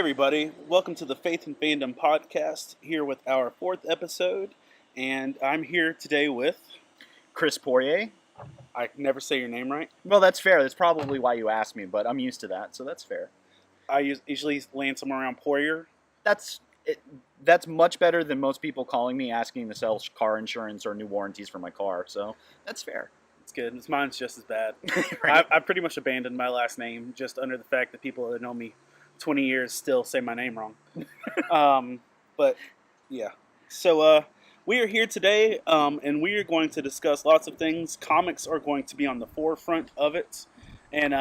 everybody, welcome to the Faith and Fandom podcast, here with our fourth episode, and I'm here today with, Chris Poirier. I can never say your name right. Well, that's fair. That's probably why you asked me, but I'm used to that, so that's fair. I usually land somewhere around Poirier. That's much better than most people calling me asking to sell car insurance or new warranties for my car, so that's fair. It's good. Mine's just as bad. Right. I pretty much abandoned my last name just under the fact that people that know me 20 years still say my name wrong. But yeah, so we are here today, and we are going to discuss lots of things. Comics are going to be on the forefront of it, and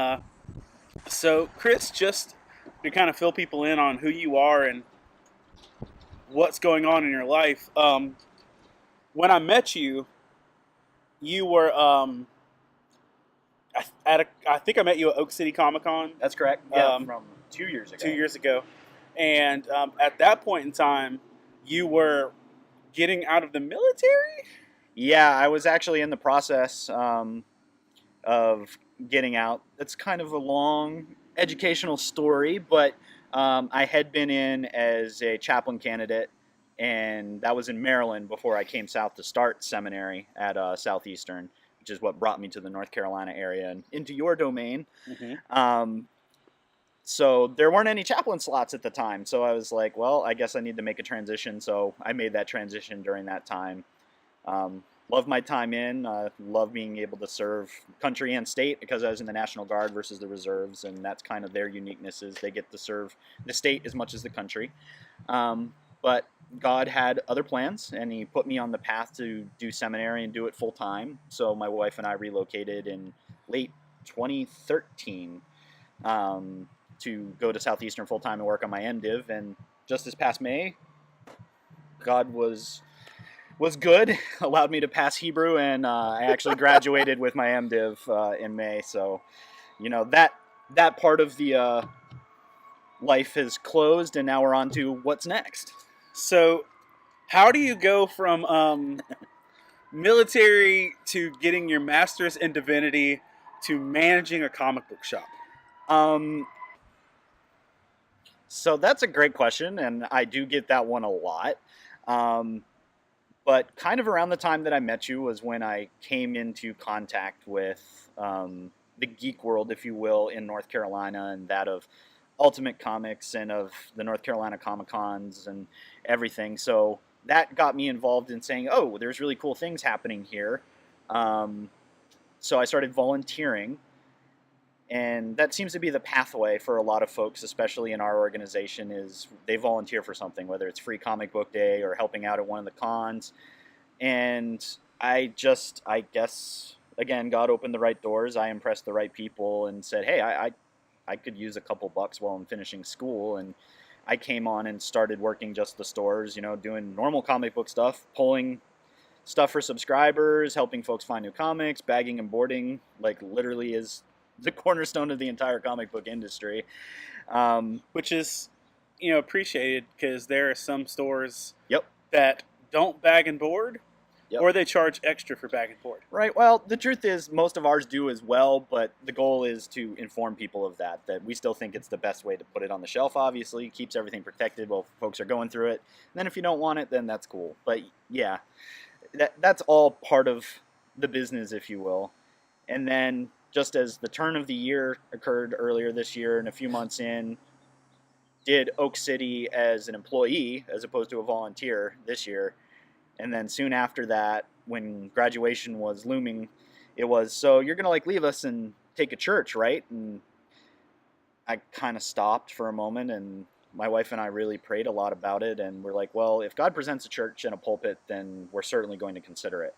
so Chris, just to kind of fill people in on who you are and what's going on in your life. When I met you, you were I think I met you at Oak City Comic Con. That's correct. Yeah, from 2 years ago. 2 years ago, and at that point in time, you were getting out of the military. Yeah, I was actually in the process of getting out. It's kind of a long educational story, but I had been in as a chaplain candidate, and that was in Maryland before I came south to start seminary at Southeastern, which is what brought me to the North Carolina area and into your domain. Mm-hmm. So there weren't any chaplain slots at the time, so I was like, well, I guess I need to make a transition, so I made that transition during that time. Loved my time in, loved being able to serve country and state because I was in the National Guard versus the reserves, and that's kind of their uniqueness is they get to serve the state as much as the country. But God had other plans, and he put me on the path to do seminary and do it full time. So my wife and I relocated in late 2013 to go to Southeastern full time and work on my MDiv. And just this past May, God was good, allowed me to pass Hebrew, and I actually graduated with my MDiv in May. So, you know, that part of the life has closed, and now we're on to what's next. So, how do you go from military to getting your master's in divinity to managing a comic book shop? So that's a great question, and I do get that one a lot. But kind of around the time that I met you was when I came into contact with the geek world, if you will, in North Carolina, and that of Ultimate Comics and of the North Carolina Comic Cons and everything. So that got me involved in saying, oh, there's really cool things happening here. So I started volunteering. And that seems to be the pathway for a lot of folks, especially in our organization, is they volunteer for something, whether it's Free Comic Book Day or helping out at one of the cons. And I guess, again, God opened the right doors. I impressed the right people and said, hey, I could use a couple bucks while I'm finishing school. And I came on and started working just the stores, you know, doing normal comic book stuff, pulling stuff for subscribers, helping folks find new comics, bagging and boarding, like literally is the cornerstone of the entire comic book industry, Which is, you know, appreciated because there are some stores Yep. that don't bag and board, Yep. or they charge extra for bag and board. Right. Well, the truth is most of ours do as well, but the goal is to inform people of that we still think it's the best way to put it on the shelf, obviously. Keeps everything protected while folks are going through it. And then if you don't want it, then that's cool. But yeah, that's all part of the business, if you will. And then just as the turn of the year occurred earlier this year and a few months in, did Oak City as an employee as opposed to a volunteer this year. And then soon after that, when graduation was looming, it was, so you're going to like leave us and take a church, right? And I kind of stopped for a moment, and my wife and I really prayed a lot about it. And we're like, well, if God presents a church and a pulpit, then we're certainly going to consider it.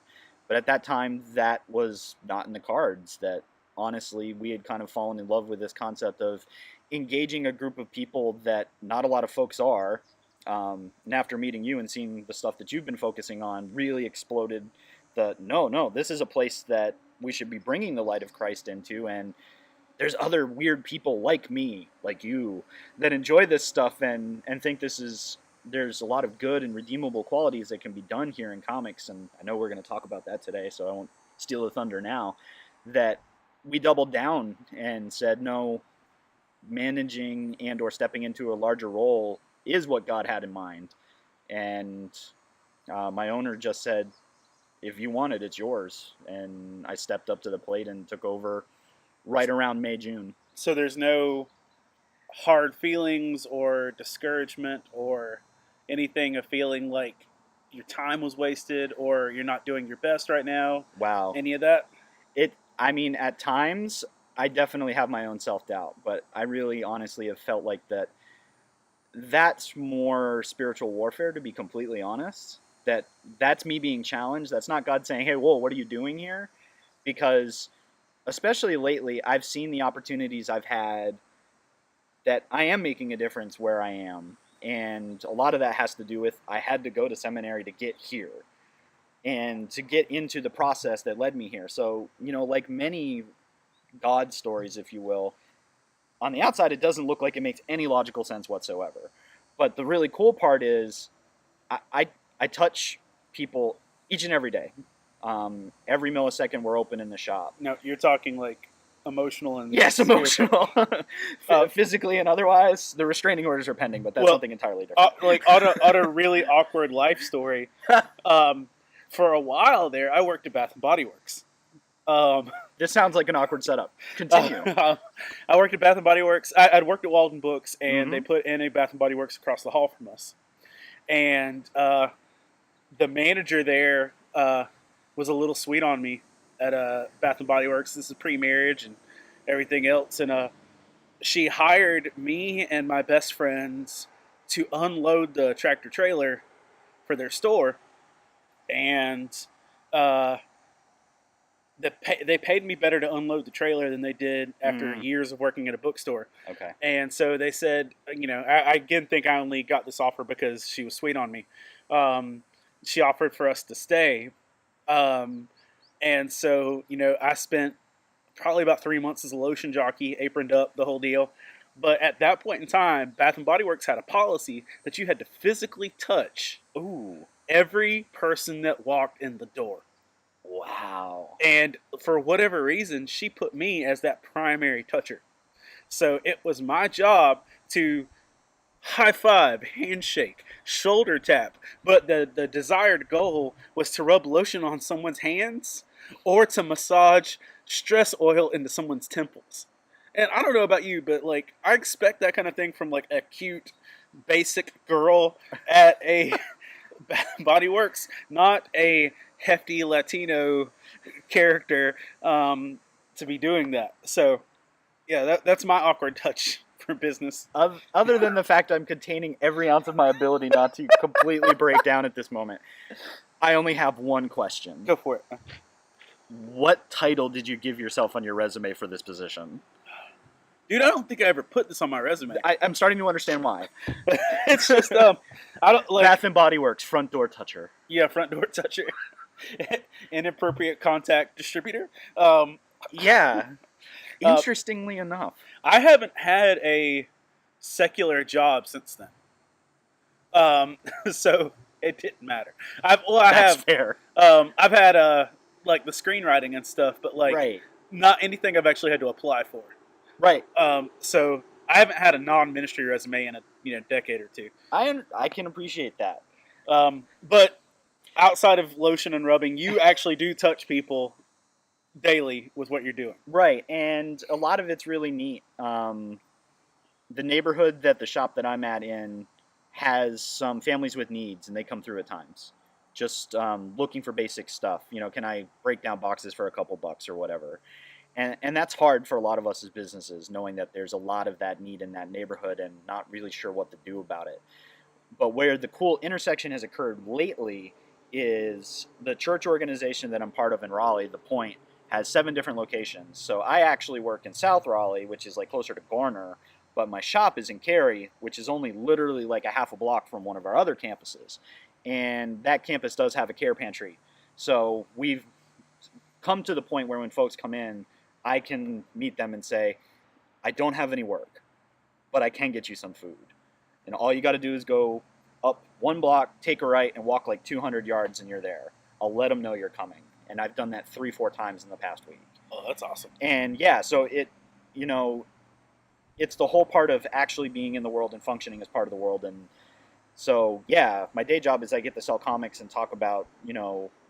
But at that time, that was not in the cards. That honestly, we had kind of fallen in love with this concept of engaging a group of people that not a lot of folks are. And after meeting you and seeing the stuff that you've been focusing on, really exploded no, this is a place that we should be bringing the light of Christ into. And there's other weird people like me, like you, that enjoy this stuff and think there's a lot of good and redeemable qualities that can be done here in comics. And I know we're going to talk about that today, so I won't steal the thunder now. That we doubled down and said, no, managing and or stepping into a larger role is what God had in mind. And my owner just said, if you want it, it's yours. And I stepped up to the plate and took over right around May, June. So there's no hard feelings or discouragement or anything of feeling like your time was wasted or you're not doing your best right now. Wow. Any of that? I mean, at times, I definitely have my own self-doubt, but I really honestly have felt like that's more spiritual warfare, to be completely honest. That's me being challenged. That's not God saying, hey, whoa, what are you doing here? Because especially lately, I've seen the opportunities I've had that I am making a difference where I am. And a lot of that has to do with I had to go to seminary to get here and to get into the process that led me here. So, like many God stories, if you will, on the outside, it doesn't look like it makes any logical sense whatsoever. But the really cool part is I touch people each and every day. Every millisecond we're open in the shop. No, you're talking like emotional and yes, spiritual. emotional, physically and otherwise. The restraining orders are pending, but that's something entirely different. Like on a really awkward life story. For a while there, I worked at Bath and Body Works. This sounds like an awkward setup. Continue. I worked at Bath and Body Works. I'd worked at Walden Books, and they put in a Bath and Body Works across the hall from us. And the manager there was a little sweet on me at Bath and Body Works. This is pre-marriage and everything else, and she hired me and my best friends to unload the tractor trailer for their store, and they paid me better to unload the trailer than they did after years of working at a bookstore. Okay. And so they said, I again think I only got this offer because she was sweet on me. She offered for us to stay. And so, I spent probably about 3 months as a lotion jockey, aproned up, the whole deal. But at that point in time, Bath and Body Works had a policy that you had to physically touch every person that walked in the door. Wow. And for whatever reason, she put me as that primary toucher. So it was my job to high five, handshake, shoulder tap. But the desired goal was to rub lotion on someone's hands or to massage stress oil into someone's temples. And I don't know about you, but like I expect that kind of thing from like a cute, basic girl at a Body Works, not a hefty Latino character to be doing that. So, yeah, that's my awkward touch for business. Other than the fact I'm containing every ounce of my ability not to completely break down at this moment, I only have one question. Go for it. What title did you give yourself on your resume for this position? Dude, I don't think I ever put this on my resume. I'm starting to understand why. It's just I don't like Bath and Body Works front door toucher. Yeah, front door toucher. Inappropriate contact distributor. Yeah. Interestingly enough, I haven't had a secular job since then. So it didn't matter. That's fair. I've had like the screenwriting and stuff, but like right. Not anything I've actually had to apply for. Right. So I haven't had a non-ministry resume in a decade or two. I can appreciate that. But outside of lotion and rubbing, you actually do touch people daily with what you're doing. Right, and a lot of it's really neat. The neighborhood that the shop that I'm at in has some families with needs, and they come through at times. Just looking for basic stuff. Can I break down boxes for a couple bucks or whatever? And that's hard for a lot of us as businesses, knowing that there's a lot of that need in that neighborhood and not really sure what to do about it. But where the cool intersection has occurred lately is the church organization that I'm part of in Raleigh, The Point, has 7 different locations. So I actually work in South Raleigh, which is like closer to Garner, but my shop is in Cary, which is only literally like a half a block from one of our other campuses. And that campus does have a care pantry. So we've come to the point where when folks come in, I can meet them and say, I don't have any work, but I can get you some food. And all you got to do is go up 1 block, take a right, and walk like 200 yards, and you're there. I'll let them know you're coming. And I've done that 3-4 times in the past week. Oh, that's awesome. And yeah, so it's the whole part of actually being in the world and functioning as part of the world. And so, yeah, my day job is I get to sell comics and talk about,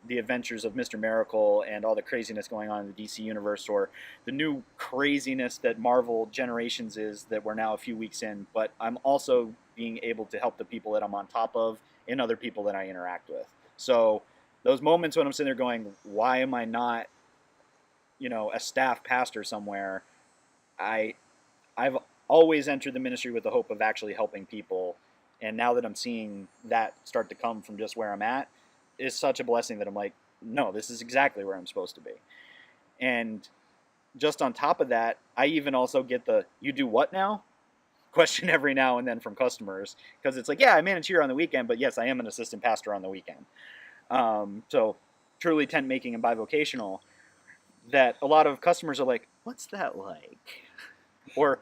the adventures of Mr. Miracle and all the craziness going on in the DC universe, or the new craziness that Marvel Generations is that we're now a few weeks in. But I'm also being able to help the people that I'm on top of and other people that I interact with. So those moments when I'm sitting there going, why am I not, a staff pastor somewhere? I I've always entered the ministry with the hope of actually helping people, and now that I'm seeing that start to come from just where I'm at, is such a blessing that I'm like, no, this is exactly where I'm supposed to be. And just on top of that, I even also get the "you do what now?" question every now and then from customers, because it's like, yeah, I manage here on the weekend, but yes, I am an assistant pastor on the weekend. So truly tent making and bivocational. That a lot of customers are like, "What's that like?" Or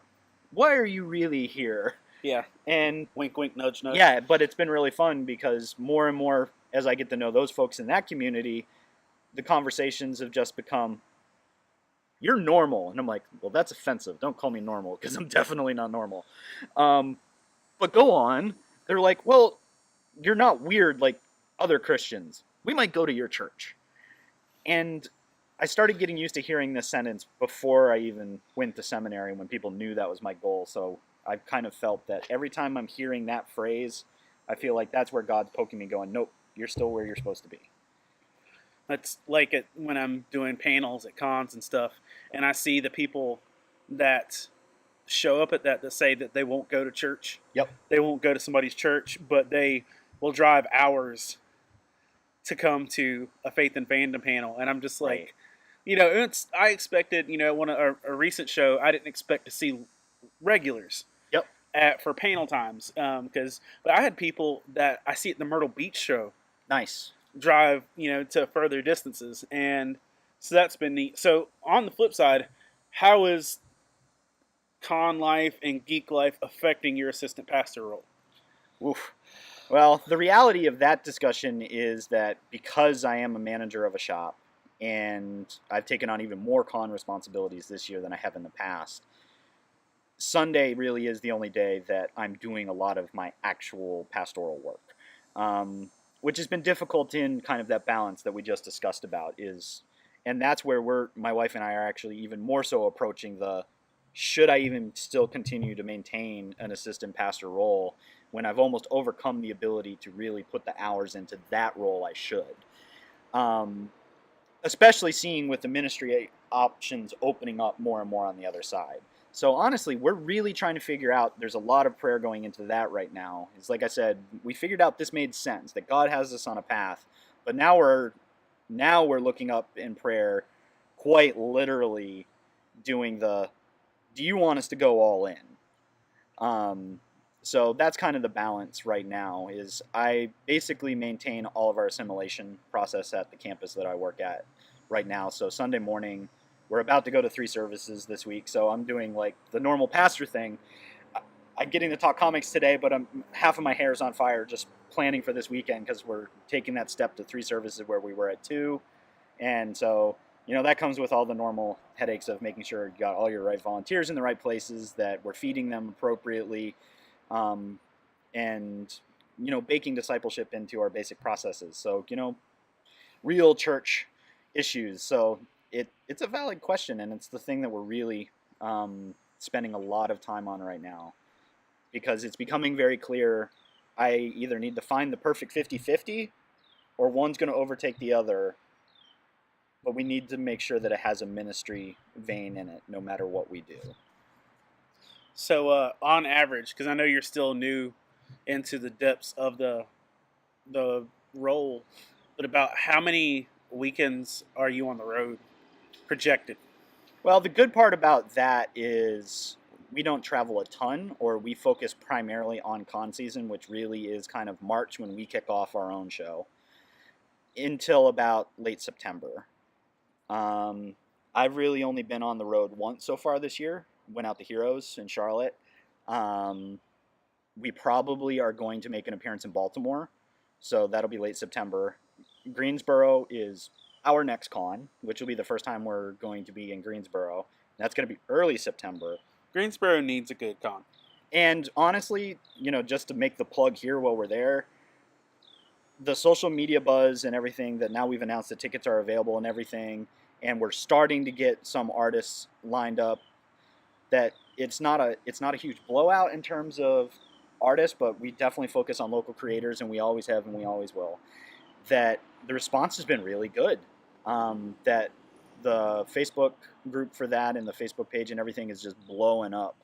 "Why are you really here?" Yeah. And Wink, wink, nudge, nudge. yeah, but it's been really fun because more and more as I get to know those folks in that community, the conversations have just become, "You're normal," and I'm like, "Well, that's offensive. Don't call me normal because I'm definitely not normal." Um, but go on. They're like, "Well, you're not weird like other Christians. We might go to your church." And I started getting used to hearing this sentence before I even went to seminary when people knew that was my goal. So I've kind of felt that every time I'm hearing that phrase, I feel like that's where God's poking me going, nope, you're still where you're supposed to be. That's like it when I'm doing panels at cons and stuff, and I see the people that show up at that say that they won't go to church. Yep. They won't go to somebody's church, but they will drive hours to come to a Faith and Fandom panel, and I'm just like, Right. I expected, one a recent show, I didn't expect to see regulars Yep. for panel times, but I had people that I see at the Myrtle Beach show Nice. drive, to further distances, and so that's been neat. So on the flip side, how is con life and geek life affecting your assistant pastor role? Oof. Well, the reality of that discussion is that because I am a manager of a shop and I've taken on even more con responsibilities this year than I have in the past, Sunday really is the only day that I'm doing a lot of my actual pastoral work, which has been difficult in kind of that balance that we just discussed about and that's where my wife and I are actually even more so approaching the, should I even still continue to maintain an assistant pastor role when I've almost overcome the ability to really put the hours into that role I should. Um, Especially seeing with the ministry options opening up more and more on the other side. So honestly, we're really trying to figure out, there's a lot of prayer going into that right now. It's like I said, we figured out this made sense, that God has us on a path, but now we're looking up in prayer, quite literally doing do you want us to go all in? So that's kind of the balance right now, is I basically maintain all of our assimilation process at the campus that I work at right now. So Sunday morning, we're about to go to 3 services this week, so I'm doing like the normal pastor thing. I'm getting to talk comics today, but half of my hair is on fire just planning for this weekend because we're taking that step to 3 services where we were at 2. And so, that comes with all the normal headaches of making sure you got all your right volunteers in the right places, that we're feeding them appropriately, and baking discipleship into our basic processes. So real church issues. So it's a valid question, and it's the thing that we're really spending a lot of time on right now, because it's becoming very clear I either need to find the perfect 50-50 or one's going to overtake the other, but we need to make sure that it has a ministry vein in it no matter what we do. So on average, because I know you're still new into the depths of the role, but about how many weekends are you on the road projected? Well, the good part about that is we don't travel a ton, or we focus primarily on con season, which really is kind of March when we kick off our own show, until about late September. I've really only been on the road once so far this year. Went out to Heroes in Charlotte. We probably are going to make an appearance in Baltimore, so that'll be late September. Greensboro is our next con, which will be the first time we're going to be in Greensboro. That's going to be early September. Greensboro needs a good con. And honestly, just to make the plug here while we're there, the social media buzz and everything that now we've announced the tickets are available and everything, and we're starting to get some artists lined up, that it's not a huge blowout in terms of artists, but we definitely focus on local creators, and we always have and we always will. That the response has been really good. That the Facebook group for that and the Facebook page and everything is just blowing up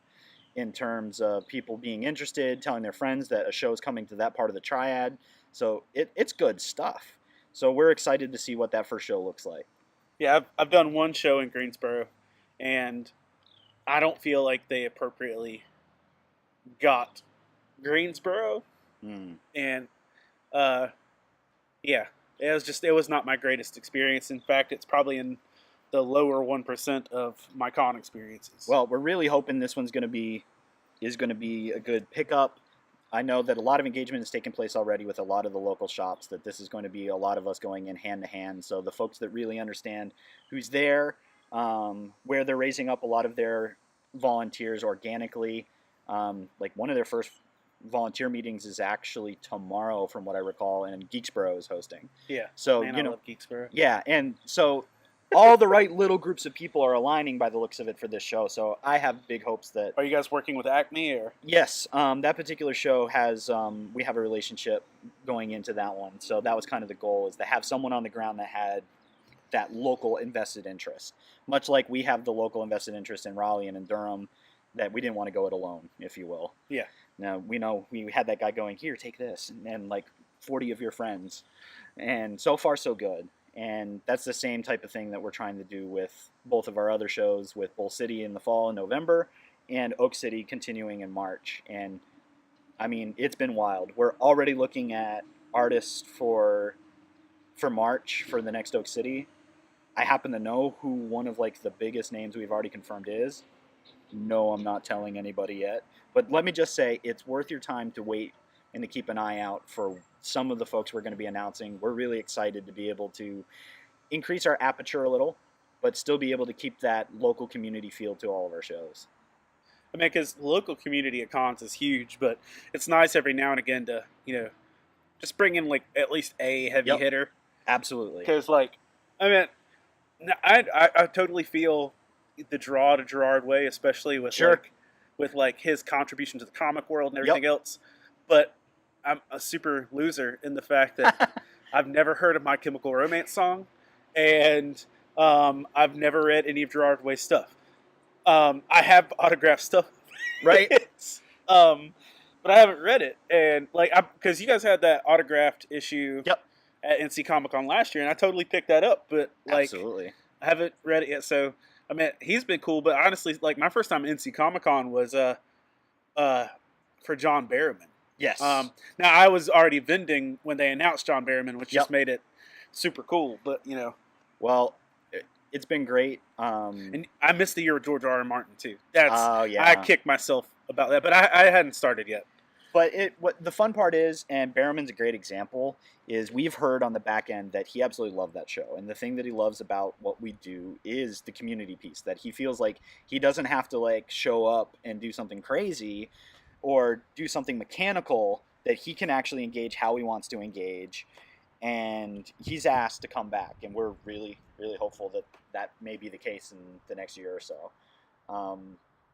in terms of people being interested, telling their friends that a show is coming to that part of the triad. So it's good stuff. So we're excited to see what that first show looks like. Yeah, I've done one show in Greensboro, and I don't feel like they appropriately got Greensboro. And yeah, it was not my greatest experience. In fact, it's probably in the lower 1% of my con experiences. Well, we're really hoping this one's going to be a good pickup. I know that a lot of engagement has taken place already with a lot of the local shops, that this is going to be a lot of us going in hand to hand. So the folks that really understand who's there, where they're raising up a lot of their volunteers organically. Like one of their first volunteer meetings is actually tomorrow, from what I recall, and Geeksboro is hosting. Yeah. So man, I love Geeksboro. Yeah, and so all the right little groups of people are aligning by the looks of it for this show. So I have big hopes that. Are you guys working with Acme or? Yes, that particular show has. We have a relationship going into that one, so that was kind of the goal, is to have someone on the ground that had that local invested interest, much like we have the local invested interest in Raleigh and in Durham, that we didn't want to go it alone, if you will. Yeah. Now we know we had that guy going, here, take this, and like 40 of your friends, and so far so good. And that's the same type of thing that we're trying to do with both of our other shows, with Bull City in the fall in November and Oak City continuing in March. And I mean, it's been wild. We're already looking at artists for March for the next Oak City. I happen to know who one of like the biggest names we've already confirmed is. No, I'm not telling anybody yet. But let me just say, it's worth your time to wait and to keep an eye out for some of the folks we're going to be announcing. We're really excited to be able to increase our aperture a little, but still be able to keep that local community feel to all of our shows. I mean, because the local community at cons is huge, but it's nice every now and again to, just bring in like at least a heavy hitter. Absolutely. Because like, I mean, I totally feel the draw to Gerard Way, especially with like his contribution to the comic world and everything else. But I'm a super loser in the fact that I've never heard of My Chemical Romance song, and I've never read any of Gerard Way's stuff. I have autographed stuff, right? But I haven't read it, and like because you guys had that autographed issue at NC Comic Con last year, and I totally picked that up. But like, absolutely, I haven't read it yet. So I mean, he's been cool, but honestly, like my first time at NC Comic Con was for John Barrowman. Yes. Now I was already vending when they announced John Barrowman, which just made it super cool. But well, it's been great. And I missed the year with George R. R. Martin too. That's yeah. I kicked myself about that, but I hadn't started yet. But what the fun part is, and Barrowman's a great example, is we've heard on the back end that he absolutely loved that show. And the thing that he loves about what we do is the community piece, that he feels like he doesn't have to like show up and do something crazy or do something mechanical, that he can actually engage how he wants to engage. And he's asked to come back, and we're really, really hopeful that that may be the case in the next year or so.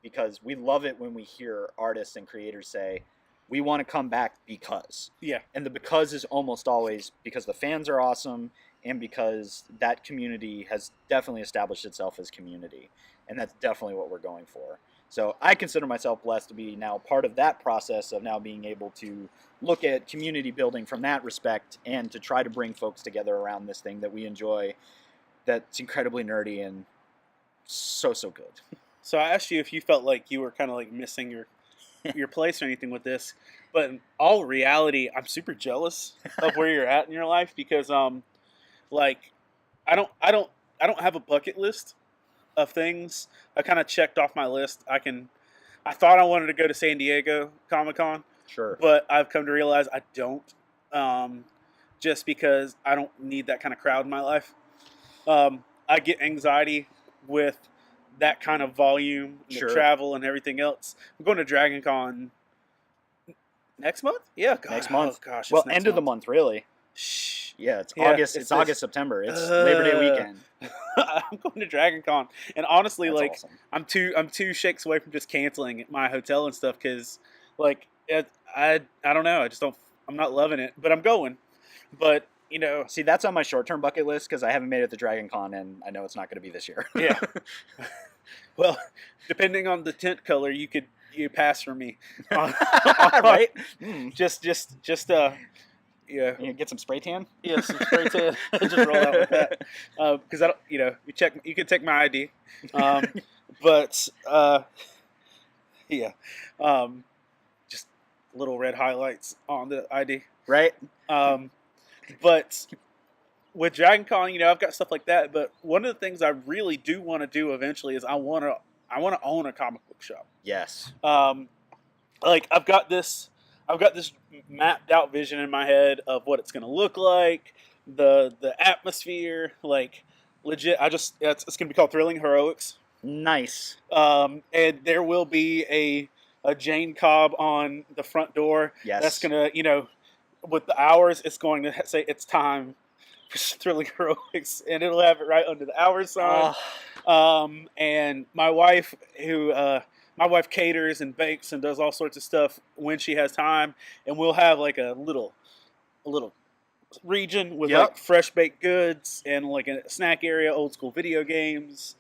Because we love it when we hear artists and creators say, we want to come back because. Yeah. And the because is almost always because the fans are awesome and because that community has definitely established itself as community. And that's definitely what we're going for. So I consider myself blessed to be now part of that process of now being able to look at community building from that respect and to try to bring folks together around this thing that we enjoy, that's incredibly nerdy and so good. So I asked you if you felt like you were kind of like missing your place or anything with this, but in all reality, I'm super jealous of where you're at in your life because like I don't have a bucket list of things. I kind of checked off my list. I thought I wanted to go to San Diego Comic-Con. Sure. But I've come to realize I don't, just because I don't need that kind of crowd in my life. I get anxiety with that kind of volume, and Sure. the travel and everything else. I'm going to Dragon Con next month. Yeah, God, Next month. Oh gosh, Well, it's next end of the month, really. Shh. Yeah, it's Yeah, August. it's It's this. August, September. It's Labor Day weekend. I'm going to Dragon Con, and honestly, That's like, awesome. I'm two shakes away from just canceling my hotel and stuff because, like, I don't know. I just don't. I'm not loving it, but I'm going. But you know, See, that's on my short-term bucket list because I haven't made it to Dragon Con, and I know it's not going to be this year. yeah. Well, depending on the tent color, you pass for me. Right? Mm. Just yeah. You get some spray tan. Yeah, some spray tan. Just roll out with that. Because I don't, you can take my ID. But yeah, just little red highlights on the ID. Right? But with Dragon Con, I've got stuff like that. But one of the things I really do want to do eventually is I want to own a comic book shop. Yes. Like I've got this mapped out vision in my head of what it's going to look like, the atmosphere, like legit. It's going to be called Thrilling Heroics. Nice. And there will be a Jane Cobb on the front door. Yes. That's going to, with the hours, it's going to say it's time for Thrilling Heroics, and it'll have it right under the hours sign. And my wife, my wife caters and bakes and does all sorts of stuff when she has time, and we'll have like a little region with like fresh baked goods and like a snack area, old school video games,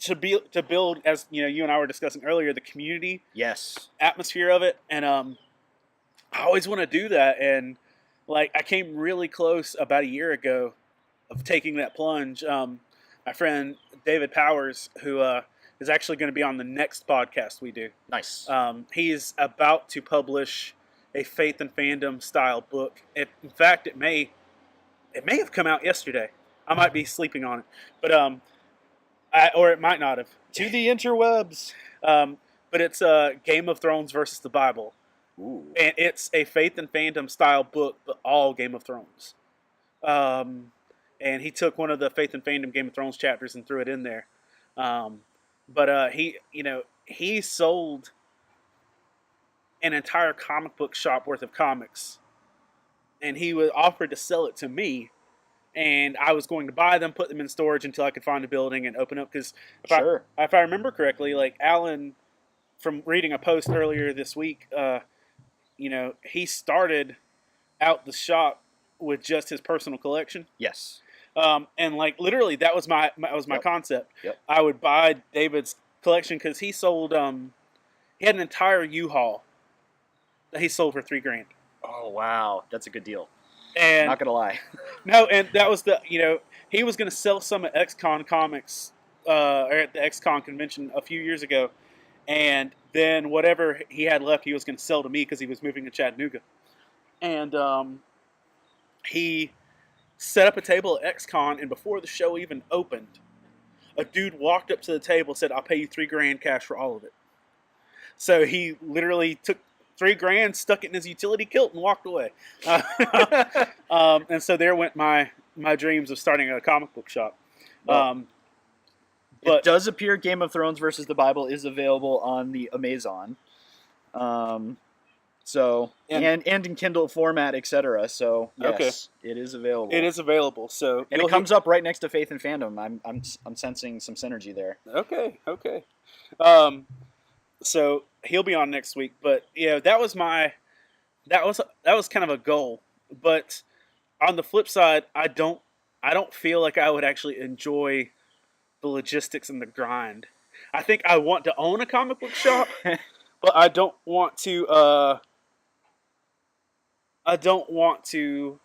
to build, as you and I were discussing earlier, the community atmosphere of it. And I always want to do that, and like I came really close about a year ago of taking that plunge. My friend David Powers, who is actually going to be on the next podcast we do. Nice. He's about to publish a Faith and Fandom style book. In fact, it may have come out yesterday. I might be sleeping on it, but or it might not have. To the interwebs. But it's Game of Thrones versus the Bible. Ooh. And it's a Faith and Fandom style book, but all Game of Thrones. And he took one of the Faith and Fandom Game of Thrones chapters and threw it in there. But he sold an entire comic book shop worth of comics, and he was offered to sell it to me, and I was going to buy them, put them in storage until I could find a building and open up. Because if I remember correctly, like Alan, from reading a post earlier this week, he started out the shop with just his personal collection. Yes. And like literally, that was my concept. Yep. I would buy David's collection because he sold. He had an entire U-Haul that he sold for $3,000. Oh wow, that's a good deal. And not gonna lie. No, and that was he was going to sell some at XCon Comics or at the XCon convention a few years ago, and then whatever he had left, he was going to sell to me because he was moving to Chattanooga, and he set up a table at XCon, and before the show even opened, a dude walked up to the table and said, "I'll pay you $3,000 cash for all of it." So he literally took $3,000, stuck it in his utility kilt, and walked away. And so there went my dreams of starting a comic book shop. But it does appear Game of Thrones versus the Bible is available on the Amazon. So and in Kindle format, etc. So yes, it is available. It is available. So and it comes up right next to Faith and Fandom. I'm sensing some synergy there. Okay. So he'll be on next week, but that was kind of a goal. But on the flip side, I don't feel like I would actually enjoy the logistics and the grind. I think I want to own a comic book shop, but I don't want to. I don't want to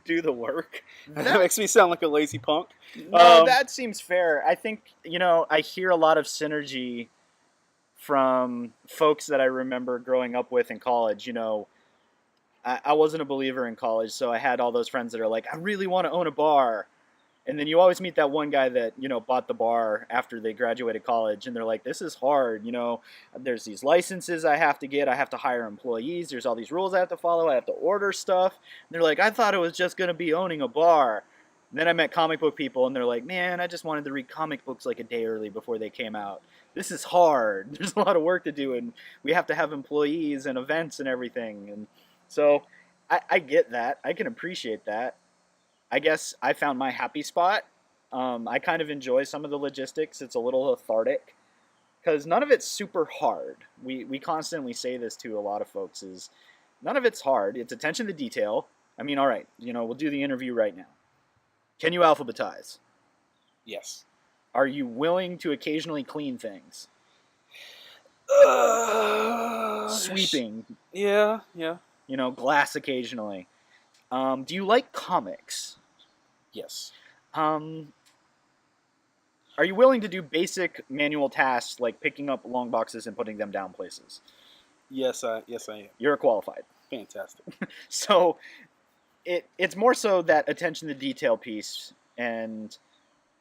do the work. That makes me sound like a lazy punk. No, that seems fair. I think, I hear a lot of synergy from folks that I remember growing up with in college. I wasn't a believer in college, so I had all those friends that are like, I really want to own a bar. And then you always meet that one guy that, bought the bar after they graduated college, and they're like, this is hard, there's these licenses I have to get, I have to hire employees, there's all these rules I have to follow, I have to order stuff. And they're like, I thought it was just going to be owning a bar. Then I met comic book people, and they're like, man, I just wanted to read comic books like a day early before they came out. This is hard. There's a lot of work to do, and we have to have employees and events and everything. And so I get that. I can appreciate that. I guess I found my happy spot. I kind of enjoy some of the logistics. It's a little lethargic because none of it's super hard. We constantly say this to a lot of folks is none of it's hard. It's attention to detail. I mean, all right, we'll do the interview right now. Can you alphabetize? Yes. Are you willing to occasionally clean things? Sweeping. Yeah. Glass occasionally. Do you like comics? Yes. Are you willing to do basic manual tasks like picking up long boxes and putting them down places? Yes, I am. You're qualified. Fantastic. So it's more so that attention to detail piece, and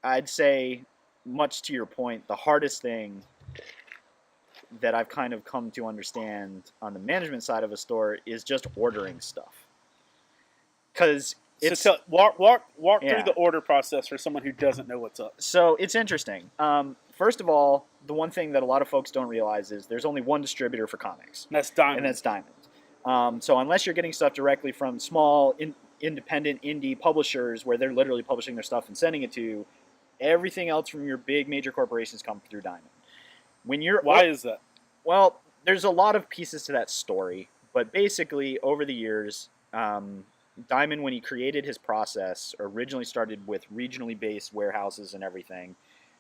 I'd say, much to your point, the hardest thing that I've kind of come to understand on the management side of a store is just ordering stuff. Because walk Yeah. through the order process for someone who doesn't know what's up. So it's interesting. First of all, the one thing that a lot of folks don't realize is there's only one distributor for comics, And that's Diamond. and that's Diamond. So unless you're getting stuff directly from small, independent, indie publishers where they're literally publishing their stuff and sending it to you, everything else from your big major corporations come through Diamond. Why is that? Well, there's a lot of pieces to that story, but basically over the years, Diamond, when he created his process, originally started with regionally based warehouses and everything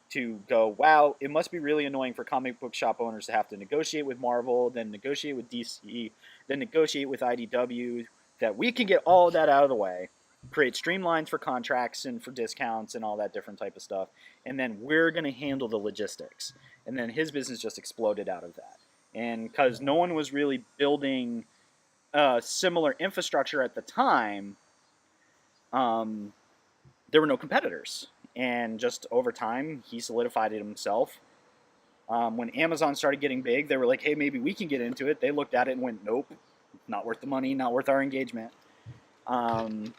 to go, wow, it must be really annoying for comic book shop owners to have to negotiate with Marvel, then negotiate with DC, then negotiate with IDW, that we can get all of that out of the way, create streamlines for contracts and for discounts and all that different type of stuff, and then we're going to handle the logistics. And then his business just exploded out of that. And because no one was really building similar infrastructure at the time, there were no competitors. And just over time, he solidified it himself. When Amazon started getting big, they were like, hey, maybe we can get into it. They looked at it and went, nope, not worth the money, not worth our engagement. And,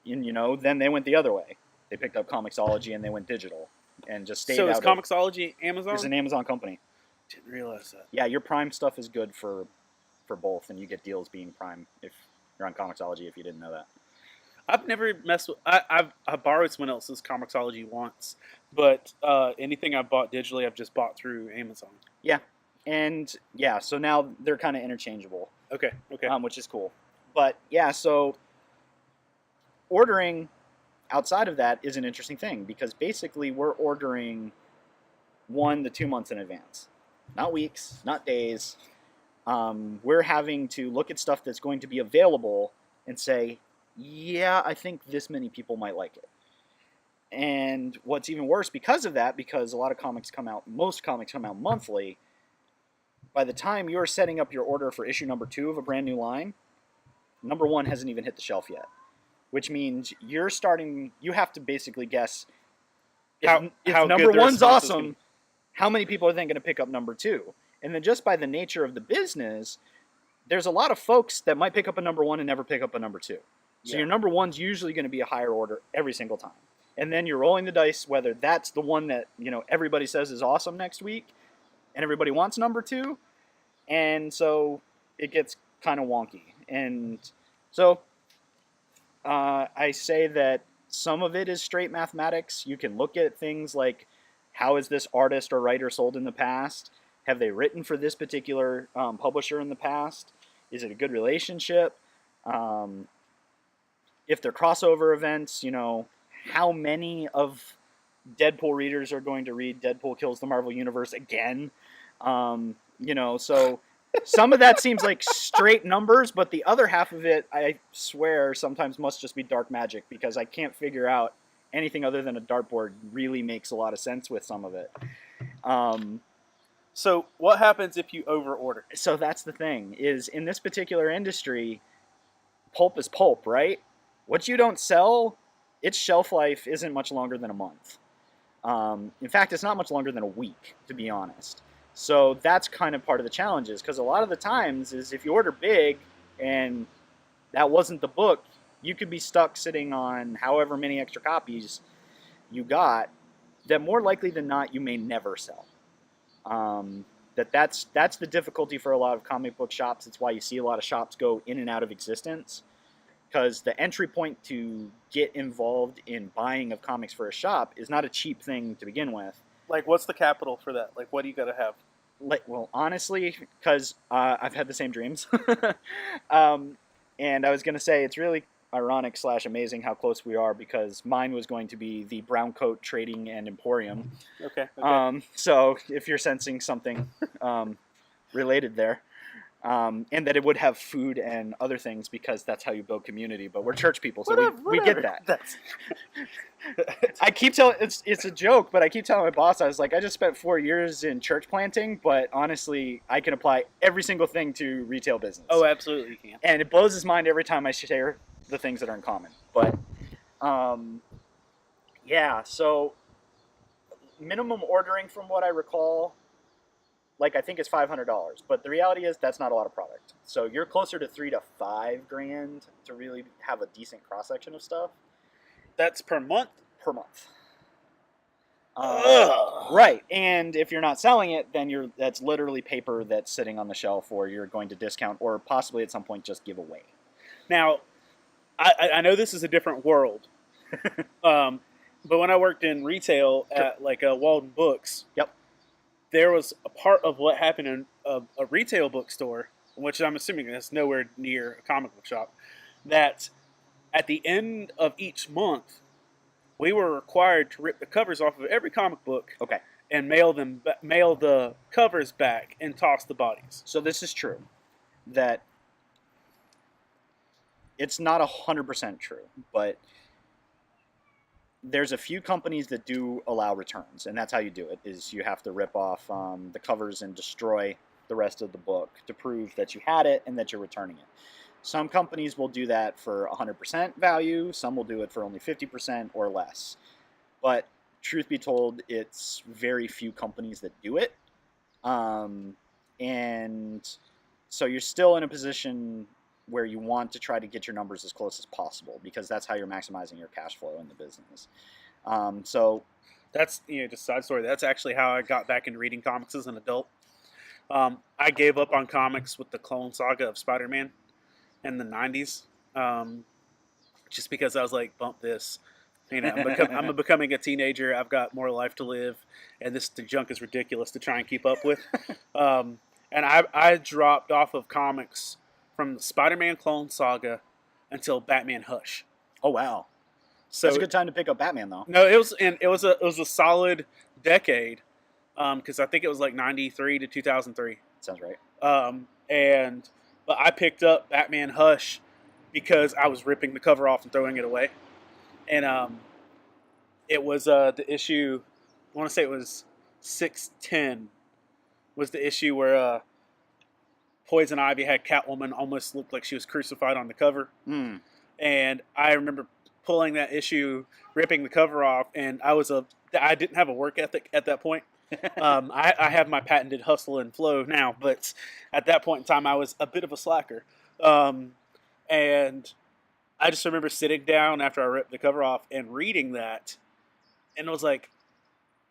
then they went the other way. They picked up Comixology and they went digital and just stayed out. So is Comixology Amazon? It's an Amazon company. Didn't realize that. Yeah, your Prime stuff is good for both, and you get deals being Prime if you're on Comixology, if you didn't know that. I've never messed with. I borrowed someone else's Comixology once, but anything I've bought digitally, I've just bought through Amazon. Yeah, and yeah, so now they're kind of interchangeable. Okay. Which is cool. But yeah, so ordering outside of that is an interesting thing because basically we're ordering 1 to 2 months in advance, not weeks, not days. We're having to look at stuff that's going to be available and say, yeah, I think this many people might like it. And what's even worse because of that, because a lot of comics come out, most comics come out monthly, by the time you're setting up your order for issue number 2 of a brand new line, number 1 hasn't even hit the shelf yet. Which means you have to basically guess if number 1's awesome, how many people are then going to pick up number 2? And then just by the nature of the business, there's a lot of folks that might pick up a number 1 and never pick up a number 2. So your number 1's usually going to be a higher order every single time. And then you're rolling the dice whether that's the one that everybody says is awesome next week and everybody wants number 2. And so it gets kind of wonky. And so I say that some of it is straight mathematics. You can look at things like, how is this artist or writer sold in the past? Have they written for this particular publisher in the past? Is it a good relationship? If they're crossover events, how many of Deadpool readers are going to read Deadpool Kills the Marvel Universe again? So some of that seems like straight numbers, but the other half of it, I swear, sometimes must just be dark magic because I can't figure out anything other than a dartboard really makes a lot of sense with some of it. So what happens if you over-order? So that's the thing, is in this particular industry, pulp is pulp, right? What you don't sell, its shelf life isn't much longer than a month. In fact, it's not much longer than a week, to be honest. So that's kind of part of the challenges, because a lot of the times is if you order big and that wasn't the book, you could be stuck sitting on however many extra copies you got that more likely than not you may never sell. That's the difficulty for a lot of comic book shops. It's why you see a lot of shops go in and out of existence, because the entry point to get involved in buying of comics for a shop is not a cheap thing to begin with. Like, what's the capital for that? Like, what do you got to have? Like, well, honestly, because I've had the same dreams, and I was gonna say it's really ironic / amazing how close we are, because mine was going to be the Brown Coat Trading and Emporium. Okay. So if you're sensing something related there, and that it would have food and other things, because that's how you build community. But we're church people, so we get that. That's... I keep telling it's a joke, but I keep telling my boss, I was like, I just spent 4 years in church planting, but honestly, I can apply every single thing to retail business. Oh, absolutely, you can. And it blows his mind every time I share the things that are in common. But yeah, so minimum ordering, from what I recall, like, I think it's $500, but the reality is that's not a lot of product. So you're closer to $3,000 to $5,000 to really have a decent cross section of stuff. That's per month? Per month. Right, and if you're not selling it, then that's literally paper that's sitting on the shelf, or you're going to discount, or possibly at some point just give away. Now, I know this is a different world, but when I worked in retail at like Walden Books, yep, there was a part of what happened in a retail bookstore, which I'm assuming is nowhere near a comic book shop, that at the end of each month, we were required to rip the covers off of every comic book, okay, and mail the covers back and toss the bodies. So this is true. That it's not 100% true, but there's a few companies that do allow returns, and that's how you do it. Is you have to rip off the covers and destroy the rest of the book to prove that you had it and that you're returning it. Some companies will do that for 100% value. Some will do it for only 50% or less. But truth be told, it's very few companies that do it. And so you're still in a position where you want to try to get your numbers as close as possible, because that's how you're maximizing your cash flow in the business. So that's, just a side story. That's actually how I got back into reading comics as an adult. I gave up on comics with the Clone Saga of Spider-Man in the 90s, just because I was like, bump this. I'm becoming a teenager. I've got more life to live, and the junk is ridiculous to try and keep up with. And I dropped off of comics from the Spider-Man Clone Saga until Batman Hush. Oh wow, so that's a good time to pick up Batman, though. No, it was a solid decade, because I think it was like 93 to 2003. Sounds right. But I picked up Batman Hush because I was ripping the cover off and throwing it away. And it was the issue, I want to say it was 610, was the issue where Poison Ivy had Catwoman almost looked like she was crucified on the cover. Mm. And I remember pulling that issue, ripping the cover off, and I didn't have a work ethic at that point. I have my patented hustle and flow now, but at that point in time, I was a bit of a slacker. And I just remember sitting down after I ripped the cover off and reading that, and I was like,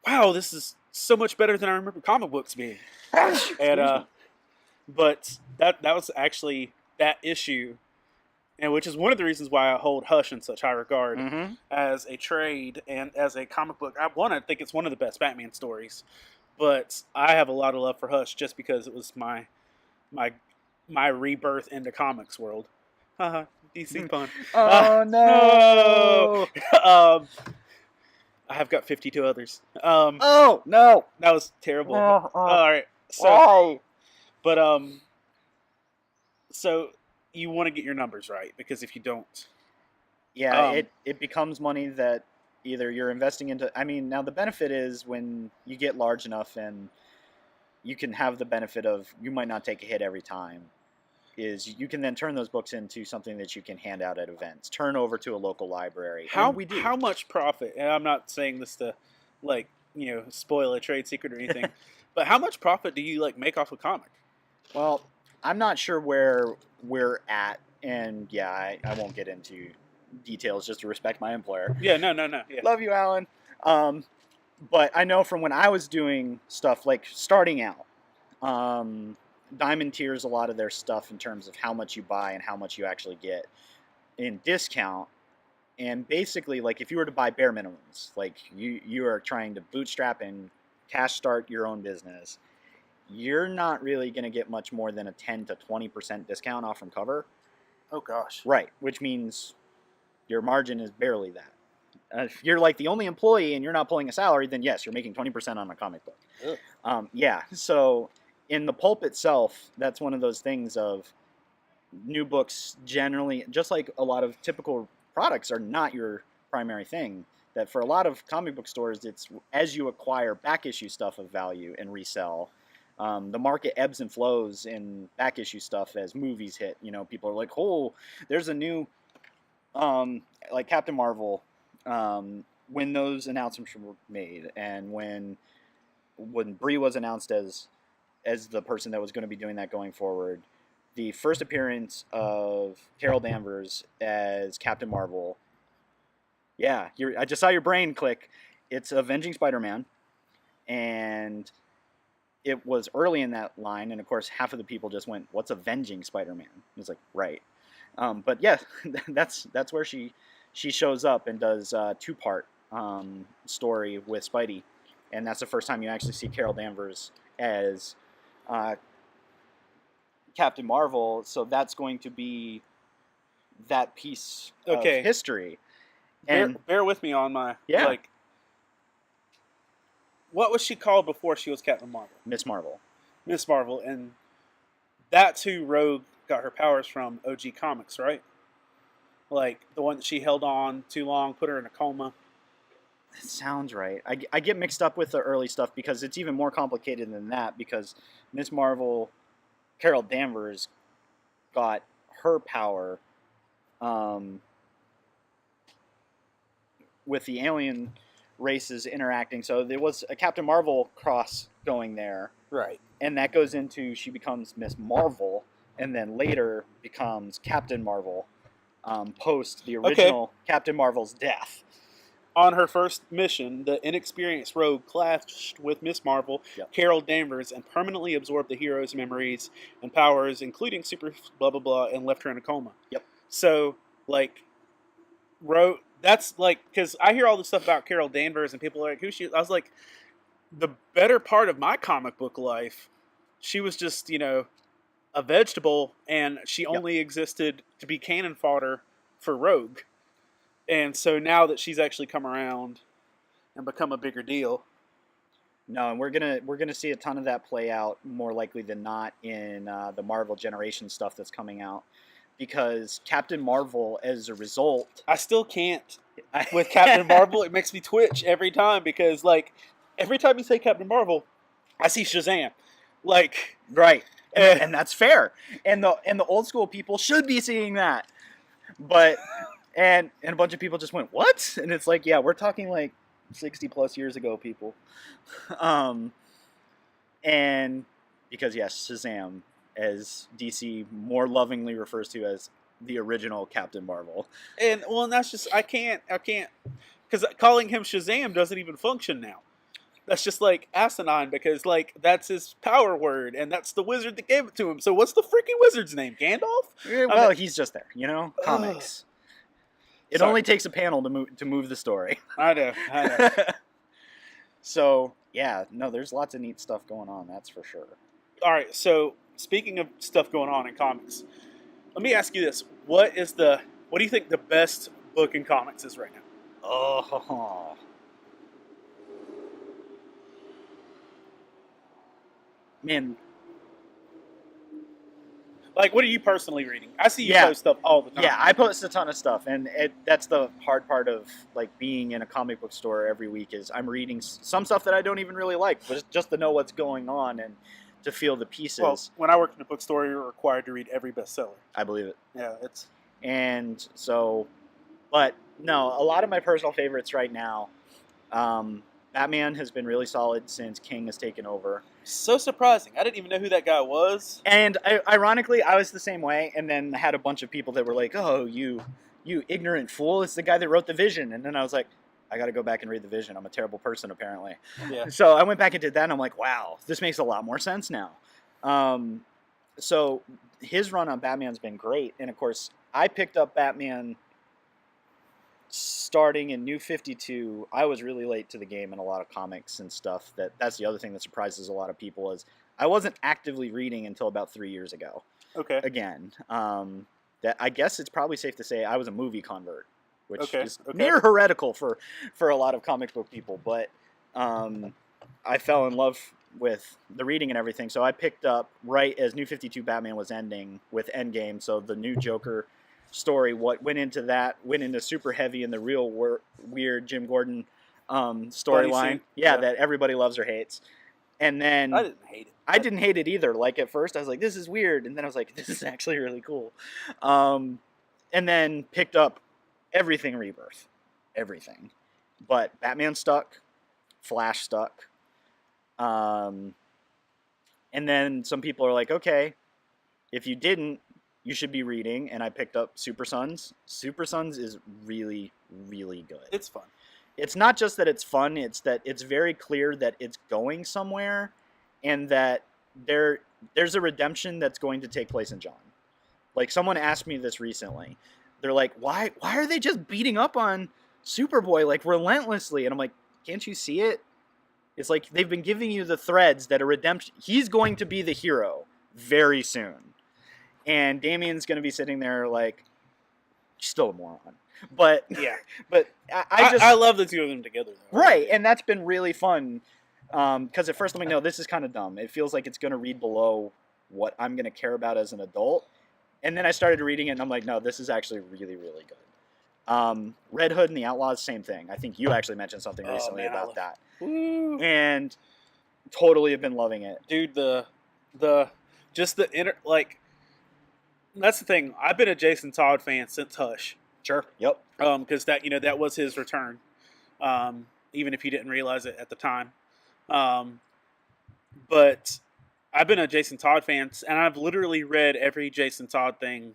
wow, this is so much better than I remember comic books being. And but that was actually that issue, and which is one of the reasons why I hold Hush in such high regard as a trade and as a comic book. I think it's one of the best Batman stories, but I have a lot of love for Hush just because it was my rebirth into comics world. Haha, DC pun. Oh no! I have got 52 others. Oh no! That was terrible. Oh. All right, so why? But so you want to get your numbers right, because if you don't, it becomes money that either you're investing into. I mean, now the benefit is when you get large enough and you can have the benefit of, you might not take a hit every time, is you can then turn those books into something that you can hand out at events, turn over to a local library. How much profit? And I'm not saying this to spoil a trade secret or anything, but how much profit do you make off a comic? Well, I'm not sure where we're at, and I won't get into details just to respect my employer. Yeah, no. Yeah. Love you, Alan. But I know from when I was doing stuff like starting out, Diamond tiers a lot of their stuff in terms of how much you buy and how much you actually get in discount. And basically, like if you were to buy bare minimums, like you are trying to bootstrap and cash start your own business, you're not really going to get much more than a 10 to 20% discount off from cover. Oh gosh. Right, which means your margin is barely that. If you're like the only employee and you're not pulling a salary, then yes, you're making 20% on a comic book. Yeah, so in the pulp itself, that's one of those things of new books generally, just like a lot of typical products are not your primary thing, that for a lot of comic book stores, it's as you acquire back issue stuff of value and resell, the market ebbs and flows in back issue stuff as movies hit. You know, people are like, oh, there's a new, like Captain Marvel, when those announcements were made, and when Brie was announced as the person that was going to be doing that going forward, the first appearance of Carol Danvers as Captain Marvel. Yeah, I just saw your brain click. It's Avenging Spider-Man, and it was early in that line, and of course, half of the people just went, "What's Avenging Spider-Man?" It's like, right. But yeah, that's where she shows up and does a two-part story with Spidey, and that's the first time you actually see Carol Danvers as Captain Marvel. So that's going to be that piece of history. And bear with me on my yeah. What was she called before she was Captain Marvel? Miss Marvel. Miss Marvel, and that's who Rogue got her powers from. OG Comics, right? Like the one that she held on too long, put her in a coma. That sounds right. I get mixed up with the early stuff because it's even more complicated than that, because Miss Marvel, Carol Danvers, got her power with the alien races interacting. So there was a Captain Marvel cross going there. Right. And that goes into, she becomes Miss Marvel, and then later becomes Captain Marvel post the original Captain Marvel's death. On her first mission, the inexperienced Rogue clashed with Miss Marvel, Carol Danvers, and permanently absorbed the hero's memories and powers, including super blah blah blah, and left her in a coma. Yep. So, like, Rogue, that's like, because I hear all this stuff about Carol Danvers, and people are like, who's she? I was like, the better part of my comic book life, she was just, you know, a vegetable, and she only existed to be cannon fodder for Rogue. And so now that she's actually come around and become a bigger deal. No, and we're gonna see a ton of that play out, more likely than not, in the Marvel Generation stuff that's coming out. Because Captain Marvel, as a result... I still can't. With Captain Marvel, it makes me twitch every time, because, like, every time you say Captain Marvel, I see Shazam. Like... Right. And that's fair. And the old school people should be seeing that. But... And a bunch of people just went, what? And it's like, yeah, we're talking like 60 plus years ago, people. And because, yes, Shazam, as DC more lovingly refers to as the original Captain Marvel. And, well, and that's just, I can't, because calling him Shazam doesn't even function now. That's just, like, asinine, because, like, that's his power word, and that's the wizard that gave it to him. So what's the freaking wizard's name? Gandalf? Well, he's just there, you know? Comics. It only takes a panel to move the story. I know. So, yeah, no, there's lots of neat stuff going on, that's for sure. All right, so speaking of stuff going on in comics, let me ask you this. What do you think the best book in comics is right now? Oh. Man. Like, what are you personally reading? I see you post stuff all the time. Yeah, I post a ton of stuff, and that's the hard part of, like, being in a comic book store every week, is I'm reading some stuff that I don't even really like, but just to know what's going on and to feel the pieces. Well, when I worked in a bookstore, you're required to read every bestseller. I believe it. Yeah, it's... And so, but, no, a lot of my personal favorites right now, Batman has been really solid since King has taken over. So surprising. I didn't even know who that guy was. And ironically, I was the same way, and then had a bunch of people that were like, oh, you you ignorant fool, it's the guy that wrote the Vision. And then I was like, I got to go back and read the Vision. I'm a terrible person, apparently. Yeah. So I went back and did that, and I'm like, wow, this makes a lot more sense now. So his run on Batman's been great. And, of course, I picked up Batman starting in New 52. I was really late to the game in a lot of comics and stuff. That's the other thing that surprises a lot of people is I wasn't actively reading until about 3 years ago. Okay. Again, that I guess it's probably safe to say I was a movie convert, which is Okay. near heretical for a lot of comic book people. But I fell in love with the reading and everything, so I picked up right as New 52 Batman was ending with Endgame. So the new Joker story, what went into super heavy in the real weird Jim Gordon storyline, yeah, that everybody loves or hates. And then I didn't hate it. I didn't hate it either. Like at first I was like, this is weird, and then I was like, this is actually really cool. And then picked up everything Rebirth, everything, but Batman stuck, Flash stuck. And then some people are like, okay, if you didn't, you should be reading. And I picked up Super Sons. Super Sons is really, really good. It's fun. It's not just that it's fun, it's that it's very clear that it's going somewhere, and that there's a redemption that's going to take place in John. Like, someone asked me this recently. They're like, why are they just beating up on Superboy, like, relentlessly? And I'm like, can't you see it? It's like they've been giving you the threads that a redemption... He's going to be the hero very soon. And Damian's going to be sitting there like, still a moron. But yeah, but I love the two of them together, though. Right, and that's been really fun. Because at first I'm like, no, this is kind of dumb. It feels like it's going to read below what I'm going to care about as an adult. And then I started reading it, and I'm like, no, this is actually really, really good. Red Hood and the Outlaws, same thing. I think you actually mentioned something recently about that. Woo. And totally have been loving it. Dude, just the inner, like, that's the thing. I've been a Jason Todd fan since Hush. Sure. Yep. Because that was his return. Even if you didn't realize it at the time. But I've been a Jason Todd fan, and I've literally read every Jason Todd thing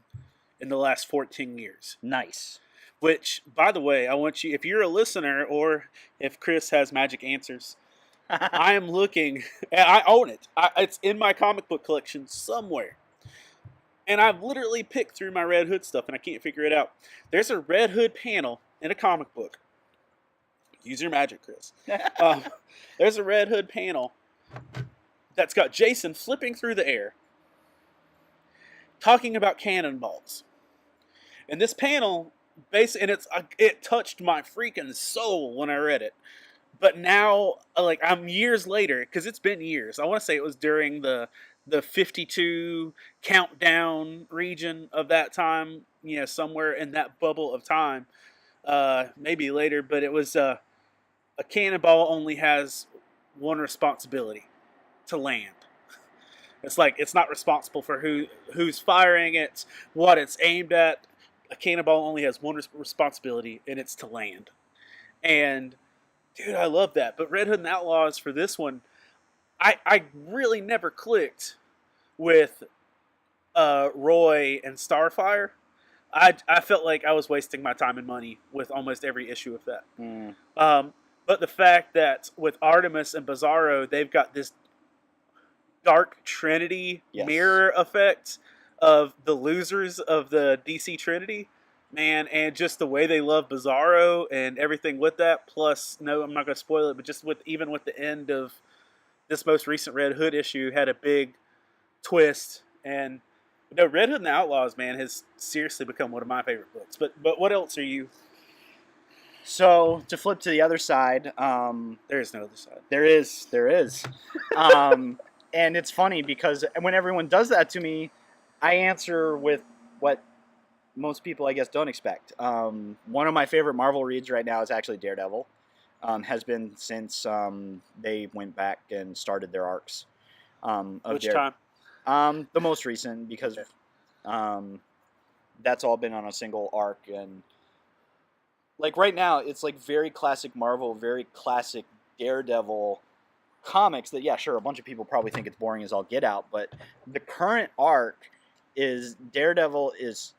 in the last 14 years. Nice. Which, by the way, I want you, if you're a listener, or if Chris has magic answers, I am looking, I own it. It's in my comic book collection somewhere. And I've literally picked through my Red Hood stuff, and I can't figure it out. There's a Red Hood panel in a comic book. Use your magic, Chris. There's a Red Hood panel that's got Jason flipping through the air, talking about cannonballs. And this panel, it touched my freaking soul when I read it. But now, like, I'm years later, because it's been years. I want to say it was during the 52 countdown region of that time, somewhere in that bubble of time, maybe later, but it was a cannonball only has one responsibility: to land. It's like it's not responsible for who's firing it, what it's aimed at. A cannonball only has one responsibility, and it's to land. And dude, I love that. But Red Hood and Outlaws for this one, I really never clicked with Roy and Starfire. I felt like I was wasting my time and money with almost every issue of that. But the fact that with Artemis and Bizarro, they've got this Dark Trinity mirror effect of the losers of the DC Trinity, man, and just the way they love Bizarro and everything with that. Plus, no, I'm not going to spoil it, but just with the end of this most recent Red Hood issue had a big twist. And Red Hood and the Outlaws, man, has seriously become one of my favorite books. But what else are you? So to flip to the other side, there is no other side. There is. And it's funny because when everyone does that to me, I answer with what most people, I guess, don't expect. One of my favorite Marvel reads right now is actually Daredevil. Has been since they went back and started their arcs. Which time? The most recent, because that's all been on a single arc. And like right now, it's like very classic Marvel, very classic Daredevil comics that, yeah, sure, a bunch of people probably think it's boring as all get out, but the current arc is Daredevil is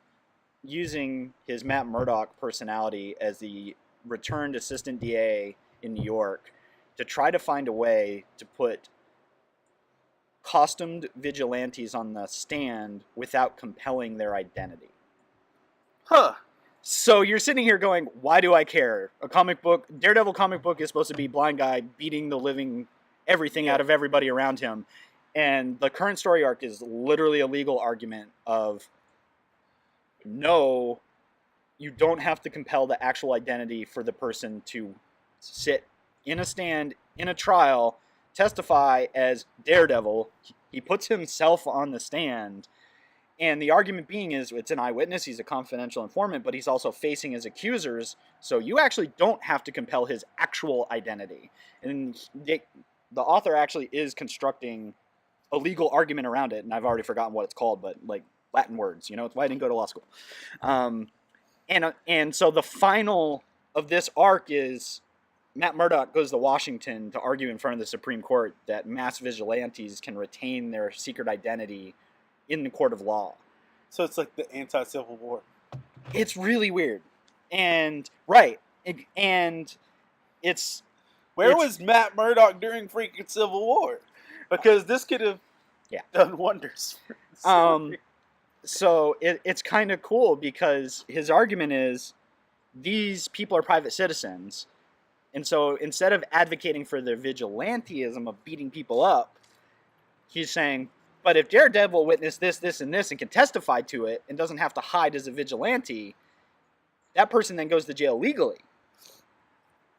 using his Matt Murdock personality as the returned assistant DA in New York to try to find a way to put costumed vigilantes on the stand without compelling their identity. Huh. So you're sitting here going, why do I care? A comic book, Daredevil comic book is supposed to be blind guy beating the living everything out of everybody around him. And the current story arc is literally a legal argument of, no, you don't have to compel the actual identity for the person to sit in a stand, in a trial, testify as Daredevil. He puts himself on the stand. And the argument being is it's an eyewitness, he's a confidential informant, but he's also facing his accusers, so you actually don't have to compel his actual identity. And the author actually is constructing a legal argument around it, and I've already forgotten what it's called, but like Latin words, it's why I didn't go to law school. And so the final of this arc is Matt Murdock goes to Washington to argue in front of the Supreme Court that mass vigilantes can retain their secret identity in the court of law. So it's like the anti-Civil War. It's really weird. And, right. And it's... Where was Matt Murdock during freaking Civil War? Because this could have done wonders. So it's kind of cool because his argument is these people are private citizens. And so instead of advocating for the vigilantism of beating people up, he's saying, but if Daredevil witnessed this, this, and this and can testify to it and doesn't have to hide as a vigilante, that person then goes to jail legally.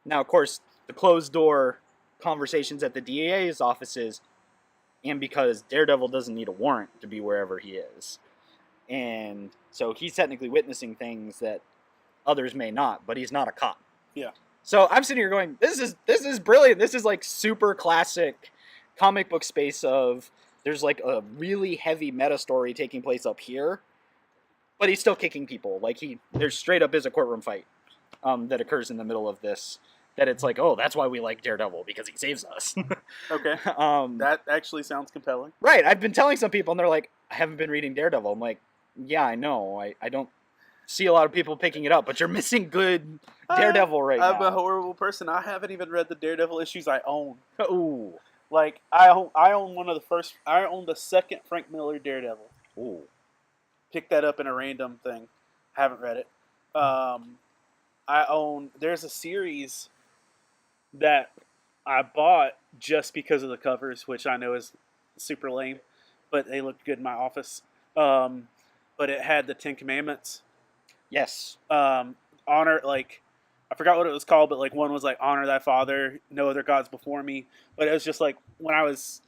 Now, of course, the closed-door conversations at the DA's offices, and because Daredevil doesn't need a warrant to be wherever he is. And so he's technically witnessing things that others may not, but he's not a cop. Yeah. So I'm sitting here going, this is brilliant. This is like super classic comic book space of... There's like a really heavy meta story taking place up here, but he's still kicking people. Like there's straight up is a courtroom fight that occurs in the middle of this. That it's like, oh, that's why we like Daredevil, because he saves us. Okay. That actually sounds compelling. Right. I've been telling some people, and they're like, I haven't been reading Daredevil. I'm like, yeah, I know. I don't see a lot of people picking it up, but you're missing good Daredevil right now. I'm a horrible person. I haven't even read the Daredevil issues I own. Ooh. Like, I own one of the first... I own the second Frank Miller Daredevil. Ooh. Picked that up in a random thing. Haven't read it. I own... There's a series that I bought just because of the covers, which I know is super lame, but they looked good in my office. But it had the Ten Commandments. Yes. Honor, like... I forgot what it was called, but like one was like honor thy father, no other gods before me. But it was just like when I was,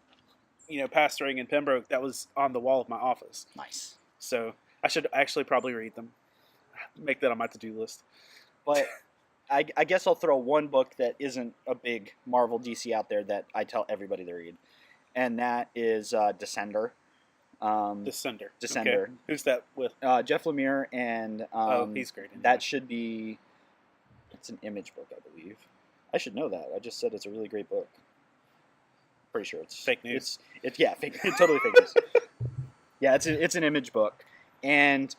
pastoring in Pembroke, that was on the wall of my office. Nice. So I should actually probably read them. Make that on my to-do list. But I guess I'll throw one book that isn't a big Marvel DC out there that I tell everybody to read, and that is Descender. Descender. Descender. Okay. Who's that with? Jeff Lemire, and he's great. That should be. It's an Image book, I believe. I should know that. I just said it's a really great book. Pretty sure it's fake news. It's fake. It's totally fake news. Yeah, it's an Image book, and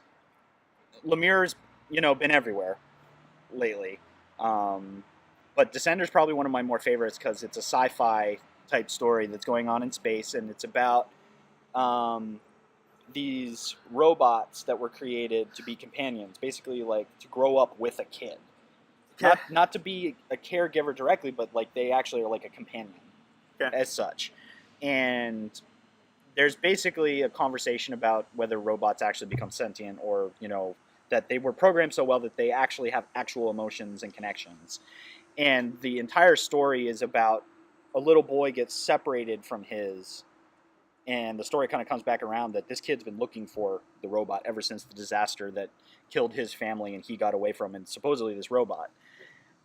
Lemire's been everywhere lately. But Descender's probably one of my more favorites because it's a sci-fi type story that's going on in space, and it's about these robots that were created to be companions, basically like to grow up with a kid. Not to be a caregiver directly, but like they actually are like a companion as such. And there's basically a conversation about whether robots actually become sentient or, that they were programmed so well that they actually have actual emotions and connections. And the entire story is about a little boy gets separated from his, and the story kind of comes back around that this kid's been looking for the robot ever since the disaster that killed his family and he got away from, and supposedly this robot.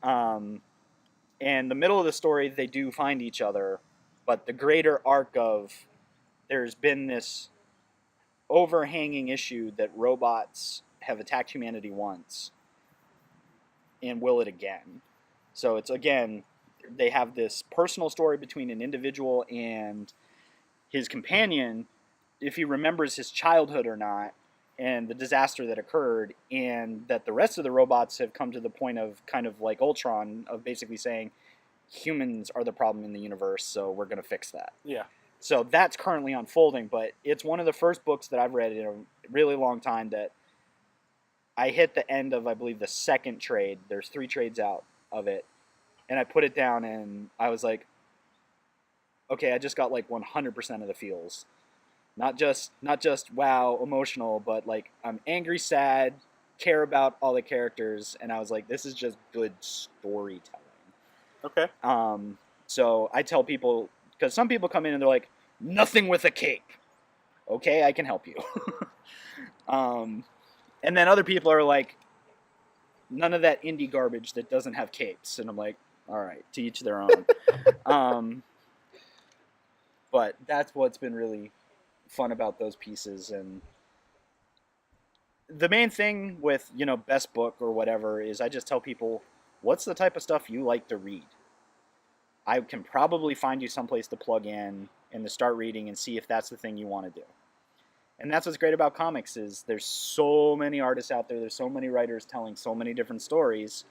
And the middle of the story, they do find each other, but the greater arc of there's been this overhanging issue that robots have attacked humanity once and will it again. So it's, again, they have this personal story between an individual and his companion. If he remembers his childhood or not, and the disaster that occurred, and that the rest of the robots have come to the point of kind of like Ultron, of basically saying humans are the problem in the universe, so we're going to fix that. Yeah. So that's currently unfolding, but it's one of the first books that I've read in a really long time that I hit the end of, I believe, the second trade. There's 3 trades out of it, and I put it down, and I was like, okay, I just got like 100% of the feels. Not just wow, emotional, but like I'm angry, sad, care about all the characters, and I was like, this is just good storytelling. Okay. So I tell people, because some people come in and they're like, nothing with a cape. Okay, I can help you. And then other people are like, none of that indie garbage that doesn't have capes, and I'm like, all right, to each their own. But that's what's been really fun about those pieces. And the main thing with, best book or whatever is I just tell people, what's the type of stuff you like to read? I can probably find you someplace to plug in and to start reading and see if that's the thing you want to do. And that's what's great about comics is there's so many artists out there, there's so many writers telling so many different stories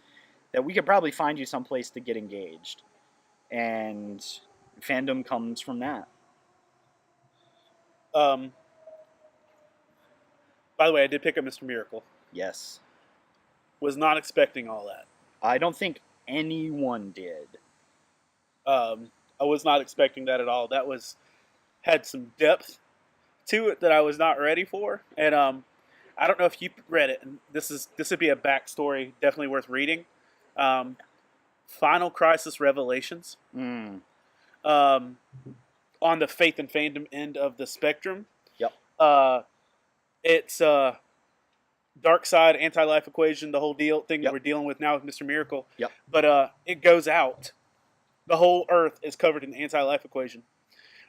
that we could probably find you someplace to get engaged. And fandom comes from that. By the way, I did pick up Mr. Miracle. Yes. Was not expecting all that. I don't think anyone did. I was not expecting that at all. That had some depth to it that I was not ready for. And I don't know if you read it. And this would be a backstory, definitely worth reading. Final Crisis Revelations. On the Faith and Fandom end of the spectrum. Yep. It's dark side, anti-life equation, the whole thing Yep. that we're dealing with now with Mr. Miracle. Yep. But it goes out. The whole Earth is covered in the anti-life equation.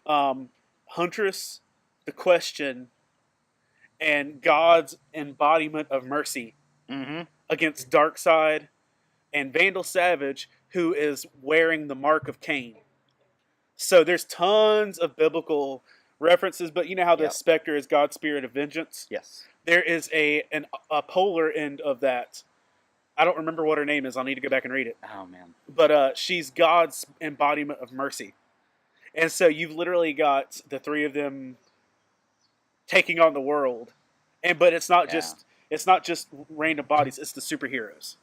Huntress, the Question, and God's embodiment of mercy against Darkseid and Vandal Savage, who is wearing the mark of Cain. So there's tons of biblical references, but you know how the Spectre is God's spirit of vengeance? Yes. There is a polar end of that. I don't remember what her name is. I'll need to go back and read it. Oh, man. But she's God's embodiment of mercy. And so you've literally got the 3 of them taking on the world. But it's not just random bodies, it's the superheroes.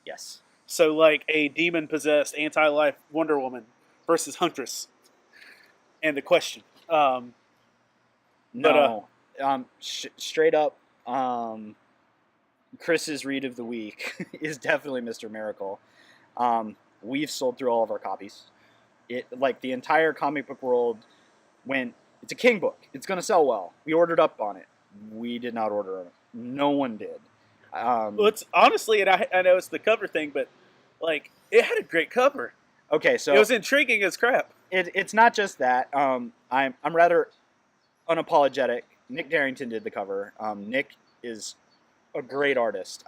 Yes. So like a demon-possessed anti-life Wonder Woman versus Huntress. And the Question. Straight up, Chris's read of the week is definitely Mr. Miracle. We've sold through all of our copies. The entire comic book world went, it's a King book. It's going to sell well. We ordered up on it. We did not order on it. No one did. Well, it's honestly, and I know it's the cover thing, but it had a great cover. Okay, so it was intriguing as crap. It's not just that. I'm rather unapologetic. Nick Darrington did the cover. Nick is a great artist.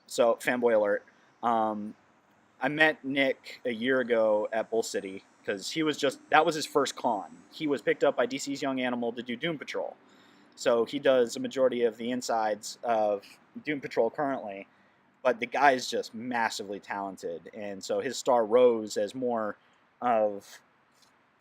So fanboy alert. I met Nick a year ago at Bull City because that was his first con. He was picked up by DC's Young Animal to do Doom Patrol. So he does a majority of the insides of Doom Patrol currently. But the guy is just massively talented. And so his star rose as more of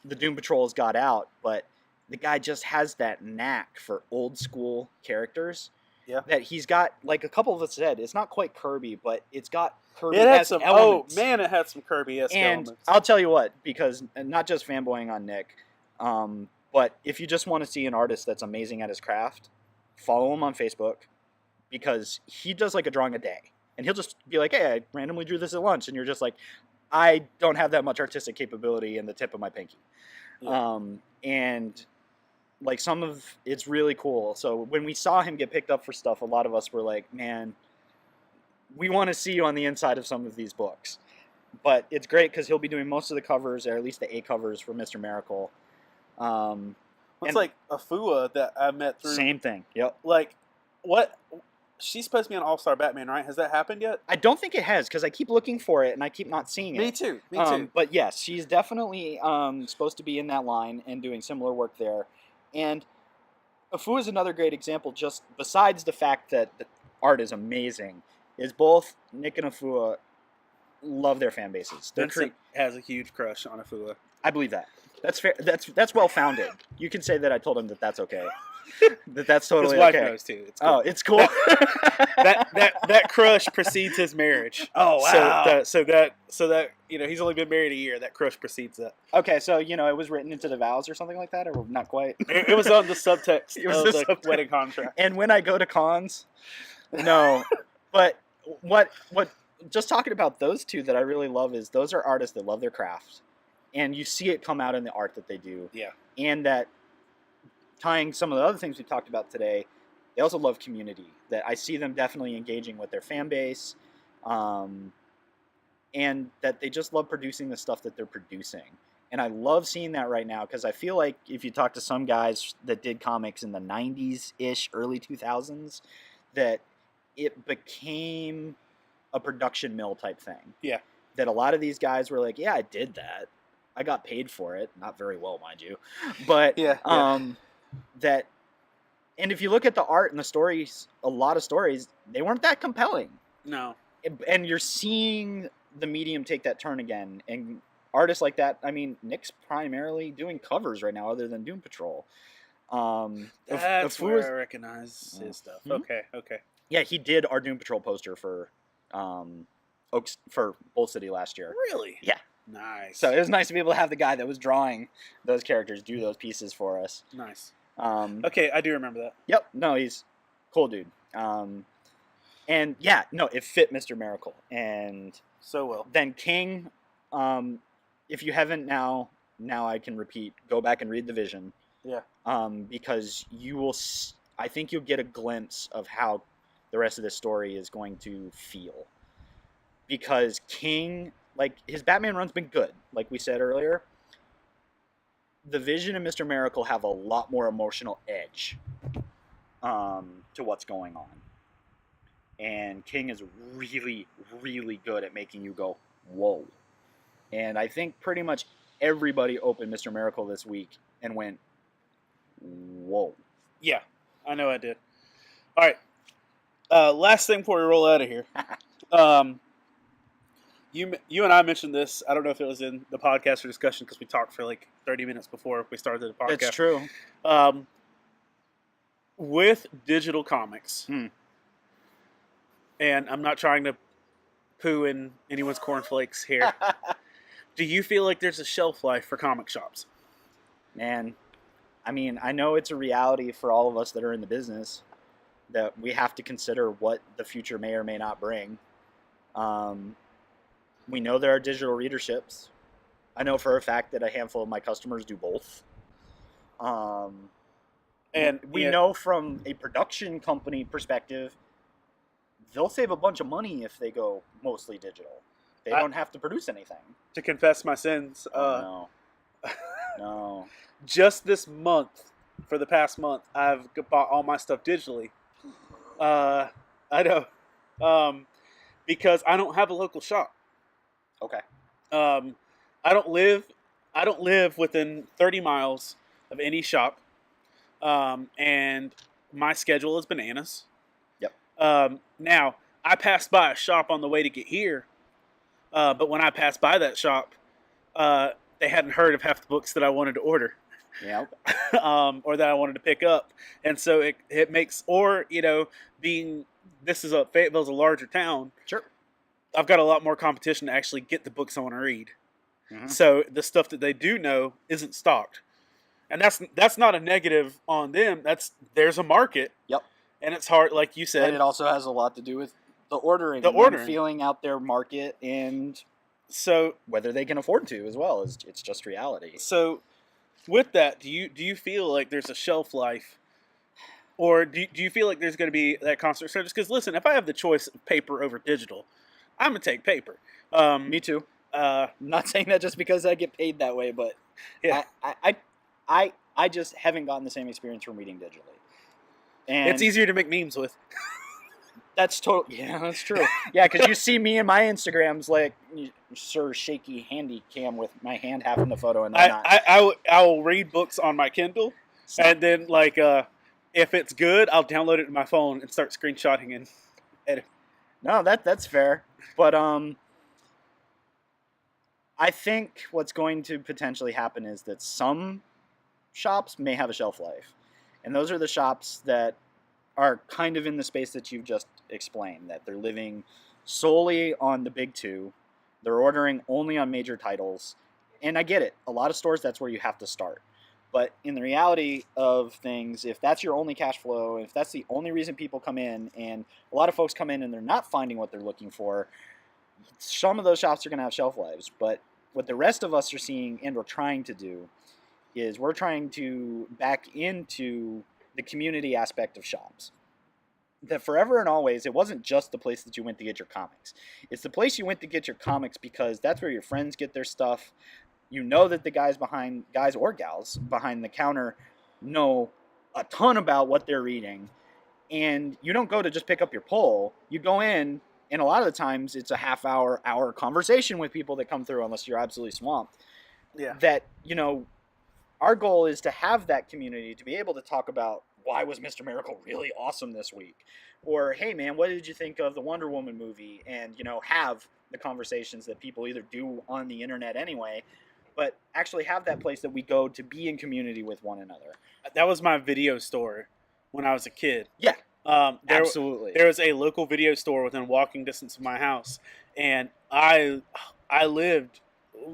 the Doom Patrols got out. But the guy just has that knack for old school characters. Yeah. That he's got, like a couple of us said, it's not quite Kirby, but it's got Kirby It had as some elements. Oh man, it had some Kirby-esque elements. And I'll tell you what, because not just fanboying on Nick, but if you just want to see an artist that's amazing at his craft, follow him on Facebook, because he does like a drawing a day. And he'll just be like, hey, I randomly drew this at lunch. And you're just like, I don't have that much artistic capability in the tip of my pinky. Yeah. And like it's really cool. So when we saw him get picked up for stuff, a lot of us were like, man, we want to see you on the inside of some of these books. But it's great because he'll be doing most of the covers, or at least the A covers for Mr. Miracle. It's like Afua that I met through. Same thing. Yep. Like, what? She's supposed to be an All-Star Batman, right? Has that happened yet? I don't think it has, because I keep looking for it and I keep not seeing it. Me too. Me too. But yes, she's definitely supposed to be in that line and doing similar work there. And Afu is another great example. Just besides the fact that the art is amazing, is both Nick and Afua love their fan bases. Vincent has a huge crush on Afua. I believe that. That's fair. That's well founded. You can say that I told him that that's okay. That's totally His wife okay. knows too. It's cool. Oh, it's cool. that crush precedes his marriage. Oh wow. So that he's only been married a year. That crush precedes that. Okay, so it was written into the vows or something like that, or not quite. It was on the subtext It was of the the subtext. wedding contract. And when I go to cons, no. But what just talking about those two that I really love is those are artists that love their craft, and you see it come out in the art that they do. Yeah. And that tying some of the other things we talked about today, they also love community. That I see them definitely engaging with their fan base, and that they just love producing the stuff that they're producing. And I love seeing that right now because I feel like if you talk to some guys that did comics in the 90s-ish, early 2000s, that it became a production mill type thing. Yeah. That a lot of these guys were like, yeah, I did that. I got paid for it. Not very well, mind you. But that, and if you look at the art and the stories, a lot of stories, they weren't that compelling. No. And you're seeing the medium take that turn again. And artists like that, I mean, Nick's primarily doing covers right now other than Doom Patrol. That's where I recognize his stuff. Mm-hmm. Okay. Yeah, he did our Doom Patrol poster for Oaks for Bolt City last year. Really? Yeah. Nice. So it was nice to be able to have the guy that was drawing those characters do those pieces for us. Nice. Okay, I do remember that. Yep. No, he's cool dude. And yeah, no, it fit Mr. Miracle. And so well. Then King, if you haven't now I can repeat, go back and read the Vision. Yeah. Because you will, I think you'll get a glimpse of how the rest of this story is going to feel. Because King, like, his Batman run's been good, like we said earlier. The Vision and Mr. Miracle have a lot more emotional edge to what's going on. And King is really, really good at making you go, whoa. And I think pretty much everybody opened Mr. Miracle this week and went, whoa. Yeah, I know I did. All right. Last thing before we roll out of here. You and I mentioned this. I don't know if it was in the podcast or discussion because we talked for like 30 minutes before we started the podcast. It's true. With digital comics, and I'm not trying to poo in anyone's cornflakes here. Do you feel like there's a shelf life for comic shops? Man, I mean, I know it's a reality for all of us that are in the business that we have to consider what the future may or may not bring. We know there are digital readerships. I know for a fact that a handful of my customers do both. And we know from a production company perspective, they'll save a bunch of money if they go mostly digital. They don't have to produce anything. To confess my sins, no. Just this month, for the past month, I've bought all my stuff digitally. I know, because I don't have a local shop. Okay. I don't live within 30 miles of any shop, and my schedule is bananas. Yep. Now I passed by a shop on the way to get here, but when I passed by that shop, they hadn't heard of half the books that I wanted to order. Yep. Or that I wanted to pick up, and so it makes, or being Fayetteville's a larger town. Sure. I've got a lot more competition to actually get the books I want to read. Mm-hmm. So the stuff that they do know isn't stocked, and that's not a negative on them. There's a market. Yep. And it's hard, like you said. And it also has a lot to do with the ordering. Feeling out their market and so whether they can afford to as well. It's just reality. So with that, do you feel like there's a shelf life, or do you feel like there's going to be that constant surge? Because listen, if I have the choice of paper over digital, I'm gonna take paper. Me too. I'm not saying that just because I get paid that way, but yeah, I just haven't gotten the same experience from reading digitally. And it's easier to make memes with. That's that's true. Yeah, because you see me in my Instagrams like Sir Shaky Handy Cam with my hand half in the photo and I will read books on my Kindle, and then if it's good, I'll download it to my phone and start screenshotting and edit. No, that's fair. But I think what's going to potentially happen is that some shops may have a shelf life. And those are the shops that are kind of in the space that you've just explained, that they're living solely on the big two. They're ordering only on major titles. And I get it. A lot of stores, that's where you have to start. But in the reality of things, if that's your only cash flow, if that's the only reason people come in, and a lot of folks come in and they're not finding what they're looking for, some of those shops are going to have shelf lives. But what the rest of us are seeing and we're trying to do is we're trying to back into the community aspect of shops. That forever and always, it wasn't just the place that you went to get your comics. It's the place you went to get your comics because that's where your friends get their stuff. You know that the guys or gals behind the counter know a ton about what they're reading. And you don't go to just pick up your poll. You go in, and a lot of the times it's a hour conversation with people that come through, unless you're absolutely swamped. Yeah. That, our goal is to have that community to be able to talk about why was Mr. Miracle really awesome this week? Or, hey man, what did you think of the Wonder Woman movie? And, have the conversations that people either do on the internet anyway, but actually have that place that we go to be in community with one another. That was my video store when I was a kid. Yeah, absolutely. There was a local video store within walking distance of my house, and I lived,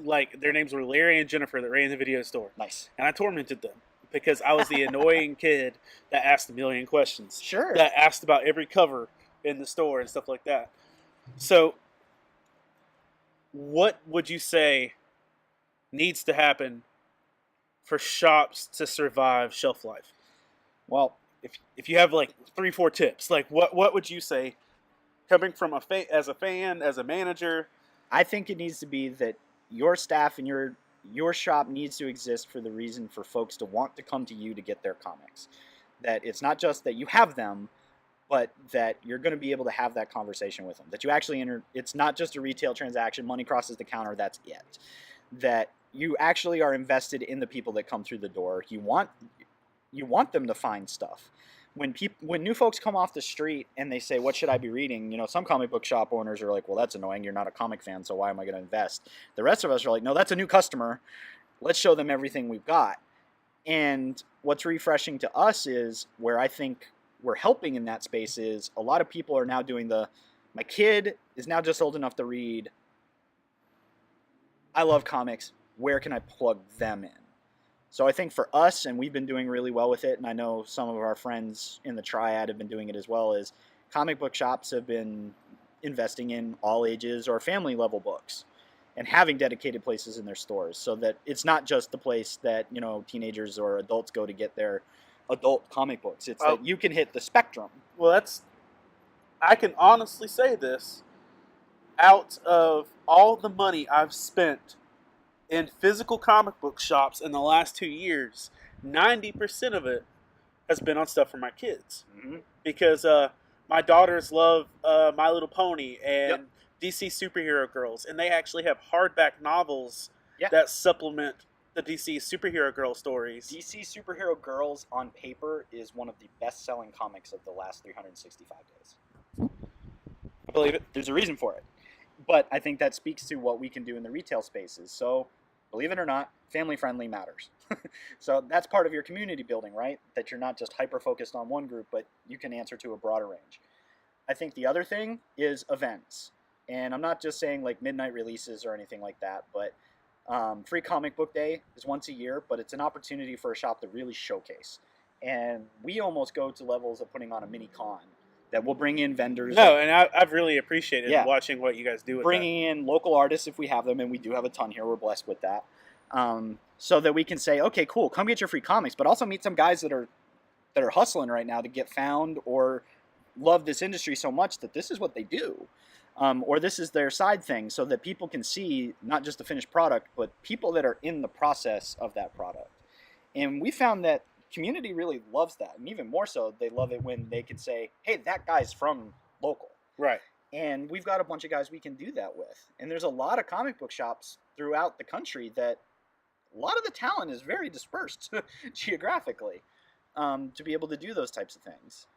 like, their names were Larry and Jennifer that ran the video store. Nice. And I tormented them because I was the annoying kid that asked a million questions. Sure. That asked about every cover in the store and stuff like that. So, what would you say needs to happen for shops to survive shelf life? Well, if you have like 3-4 tips, like what would you say, coming from as a fan, as a manager? I think it needs to be that your staff and your shop needs to exist for the reason for folks to want to come to you to get their comics. That it's not just that you have them, but that you're going to be able to have that conversation with them. That you actually it's not just a retail transaction, money crosses the counter, that's it. That you actually are invested in the people that come through the door. You want them to find stuff. When new folks come off the street and they say, what should I be reading? Some comic book shop owners are like, well, that's annoying. You're not a comic fan, so why am I going to invest? The rest of us are like, no, that's a new customer. Let's show them everything we've got. And what's refreshing to us is where I think we're helping in that space is a lot of people are now doing my kid is now just old enough to read. I love comics. Where can I plug them in? So I think for us, and we've been doing really well with it, and I know some of our friends in the Triad have been doing it as well, is comic book shops have been investing in all ages or family level books and having dedicated places in their stores so that it's not just the place that, teenagers or adults go to get their adult comic books. It's that you can hit the spectrum. Well, I can honestly say this. Out of all the money I've spent in physical comic book shops in the last 2 years, 90% of it has been on stuff for my kids. Mm-hmm. Because my daughters love My Little Pony and DC Superhero Girls, and they actually have hardback novels that supplement the DC Superhero Girl stories. DC Superhero Girls on paper is one of the best-selling comics of the last 365 days. I believe it. There's a reason for it. But I think that speaks to what we can do in the retail spaces. So, believe it or not, family-friendly matters. So that's part of your community building, right? That you're not just hyper-focused on one group, but you can answer to a broader range. I think the other thing is events. And I'm not just saying like midnight releases or anything like that, but Free Comic Book Day is once a year, but it's an opportunity for a shop to really showcase. And we almost go to levels of putting on a mini con that will bring in vendors. No, and I've really appreciated watching what you guys do with bringing in local artists if we have them, and we do have a ton here. We're blessed with that. So that we can say, okay, cool, come get your free comics, but also meet some guys that are hustling right now to get found or love this industry so much that this is what they do. Or this is their side thing, so that people can see not just the finished product, but people that are in the process of that product. And we found that community really loves that, and even more so, they love it when they can say, hey, that guy's from local. Right. And we've got a bunch of guys we can do that with. And there's a lot of comic book shops throughout the country that a lot of the talent is very dispersed geographically. to be able to do those types of things.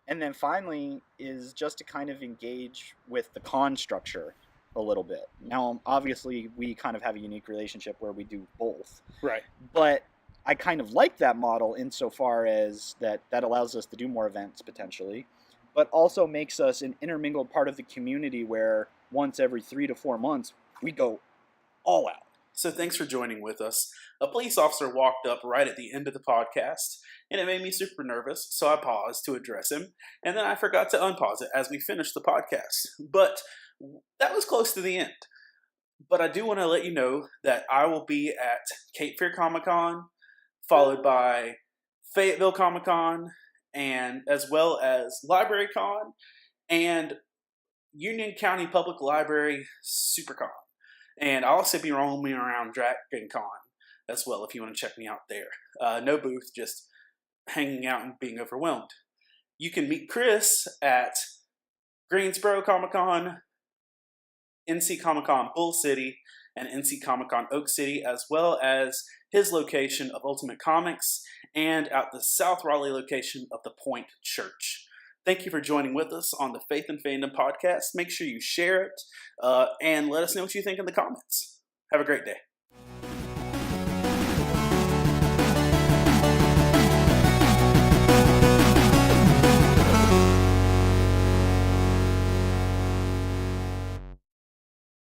And then finally is just to kind of engage with the con structure a little bit. Now, obviously, we kind of have a unique relationship where we do both. Right. But I kind of like that model insofar as that allows us to do more events potentially, but also makes us an intermingled part of the community where once every 3 to 4 months, we go all out. So thanks for joining with us. A police officer walked up right at the end of the podcast, and it made me super nervous, so I paused to address him, and then I forgot to unpause it as we finished the podcast. But that was close to the end. But I do want to let you know that I will be at Cape Fear Comic Con, followed by Fayetteville Comic Con, and as well as Library Con, and Union County Public Library SuperCon. And I'll also be roaming around Dragon Con as well if you want to check me out there. No booth, just hanging out and being overwhelmed. You can meet Chris at Greensboro Comic Con, NC Comic Con Bull City, and NC Comic Con Oak City, as well as his location of Ultimate Comics and at the South Raleigh location of the Point Church. Thank you for joining with us on the Faith and Fandom podcast. Make sure you share it and let us know what you think in the comments. Have a great day.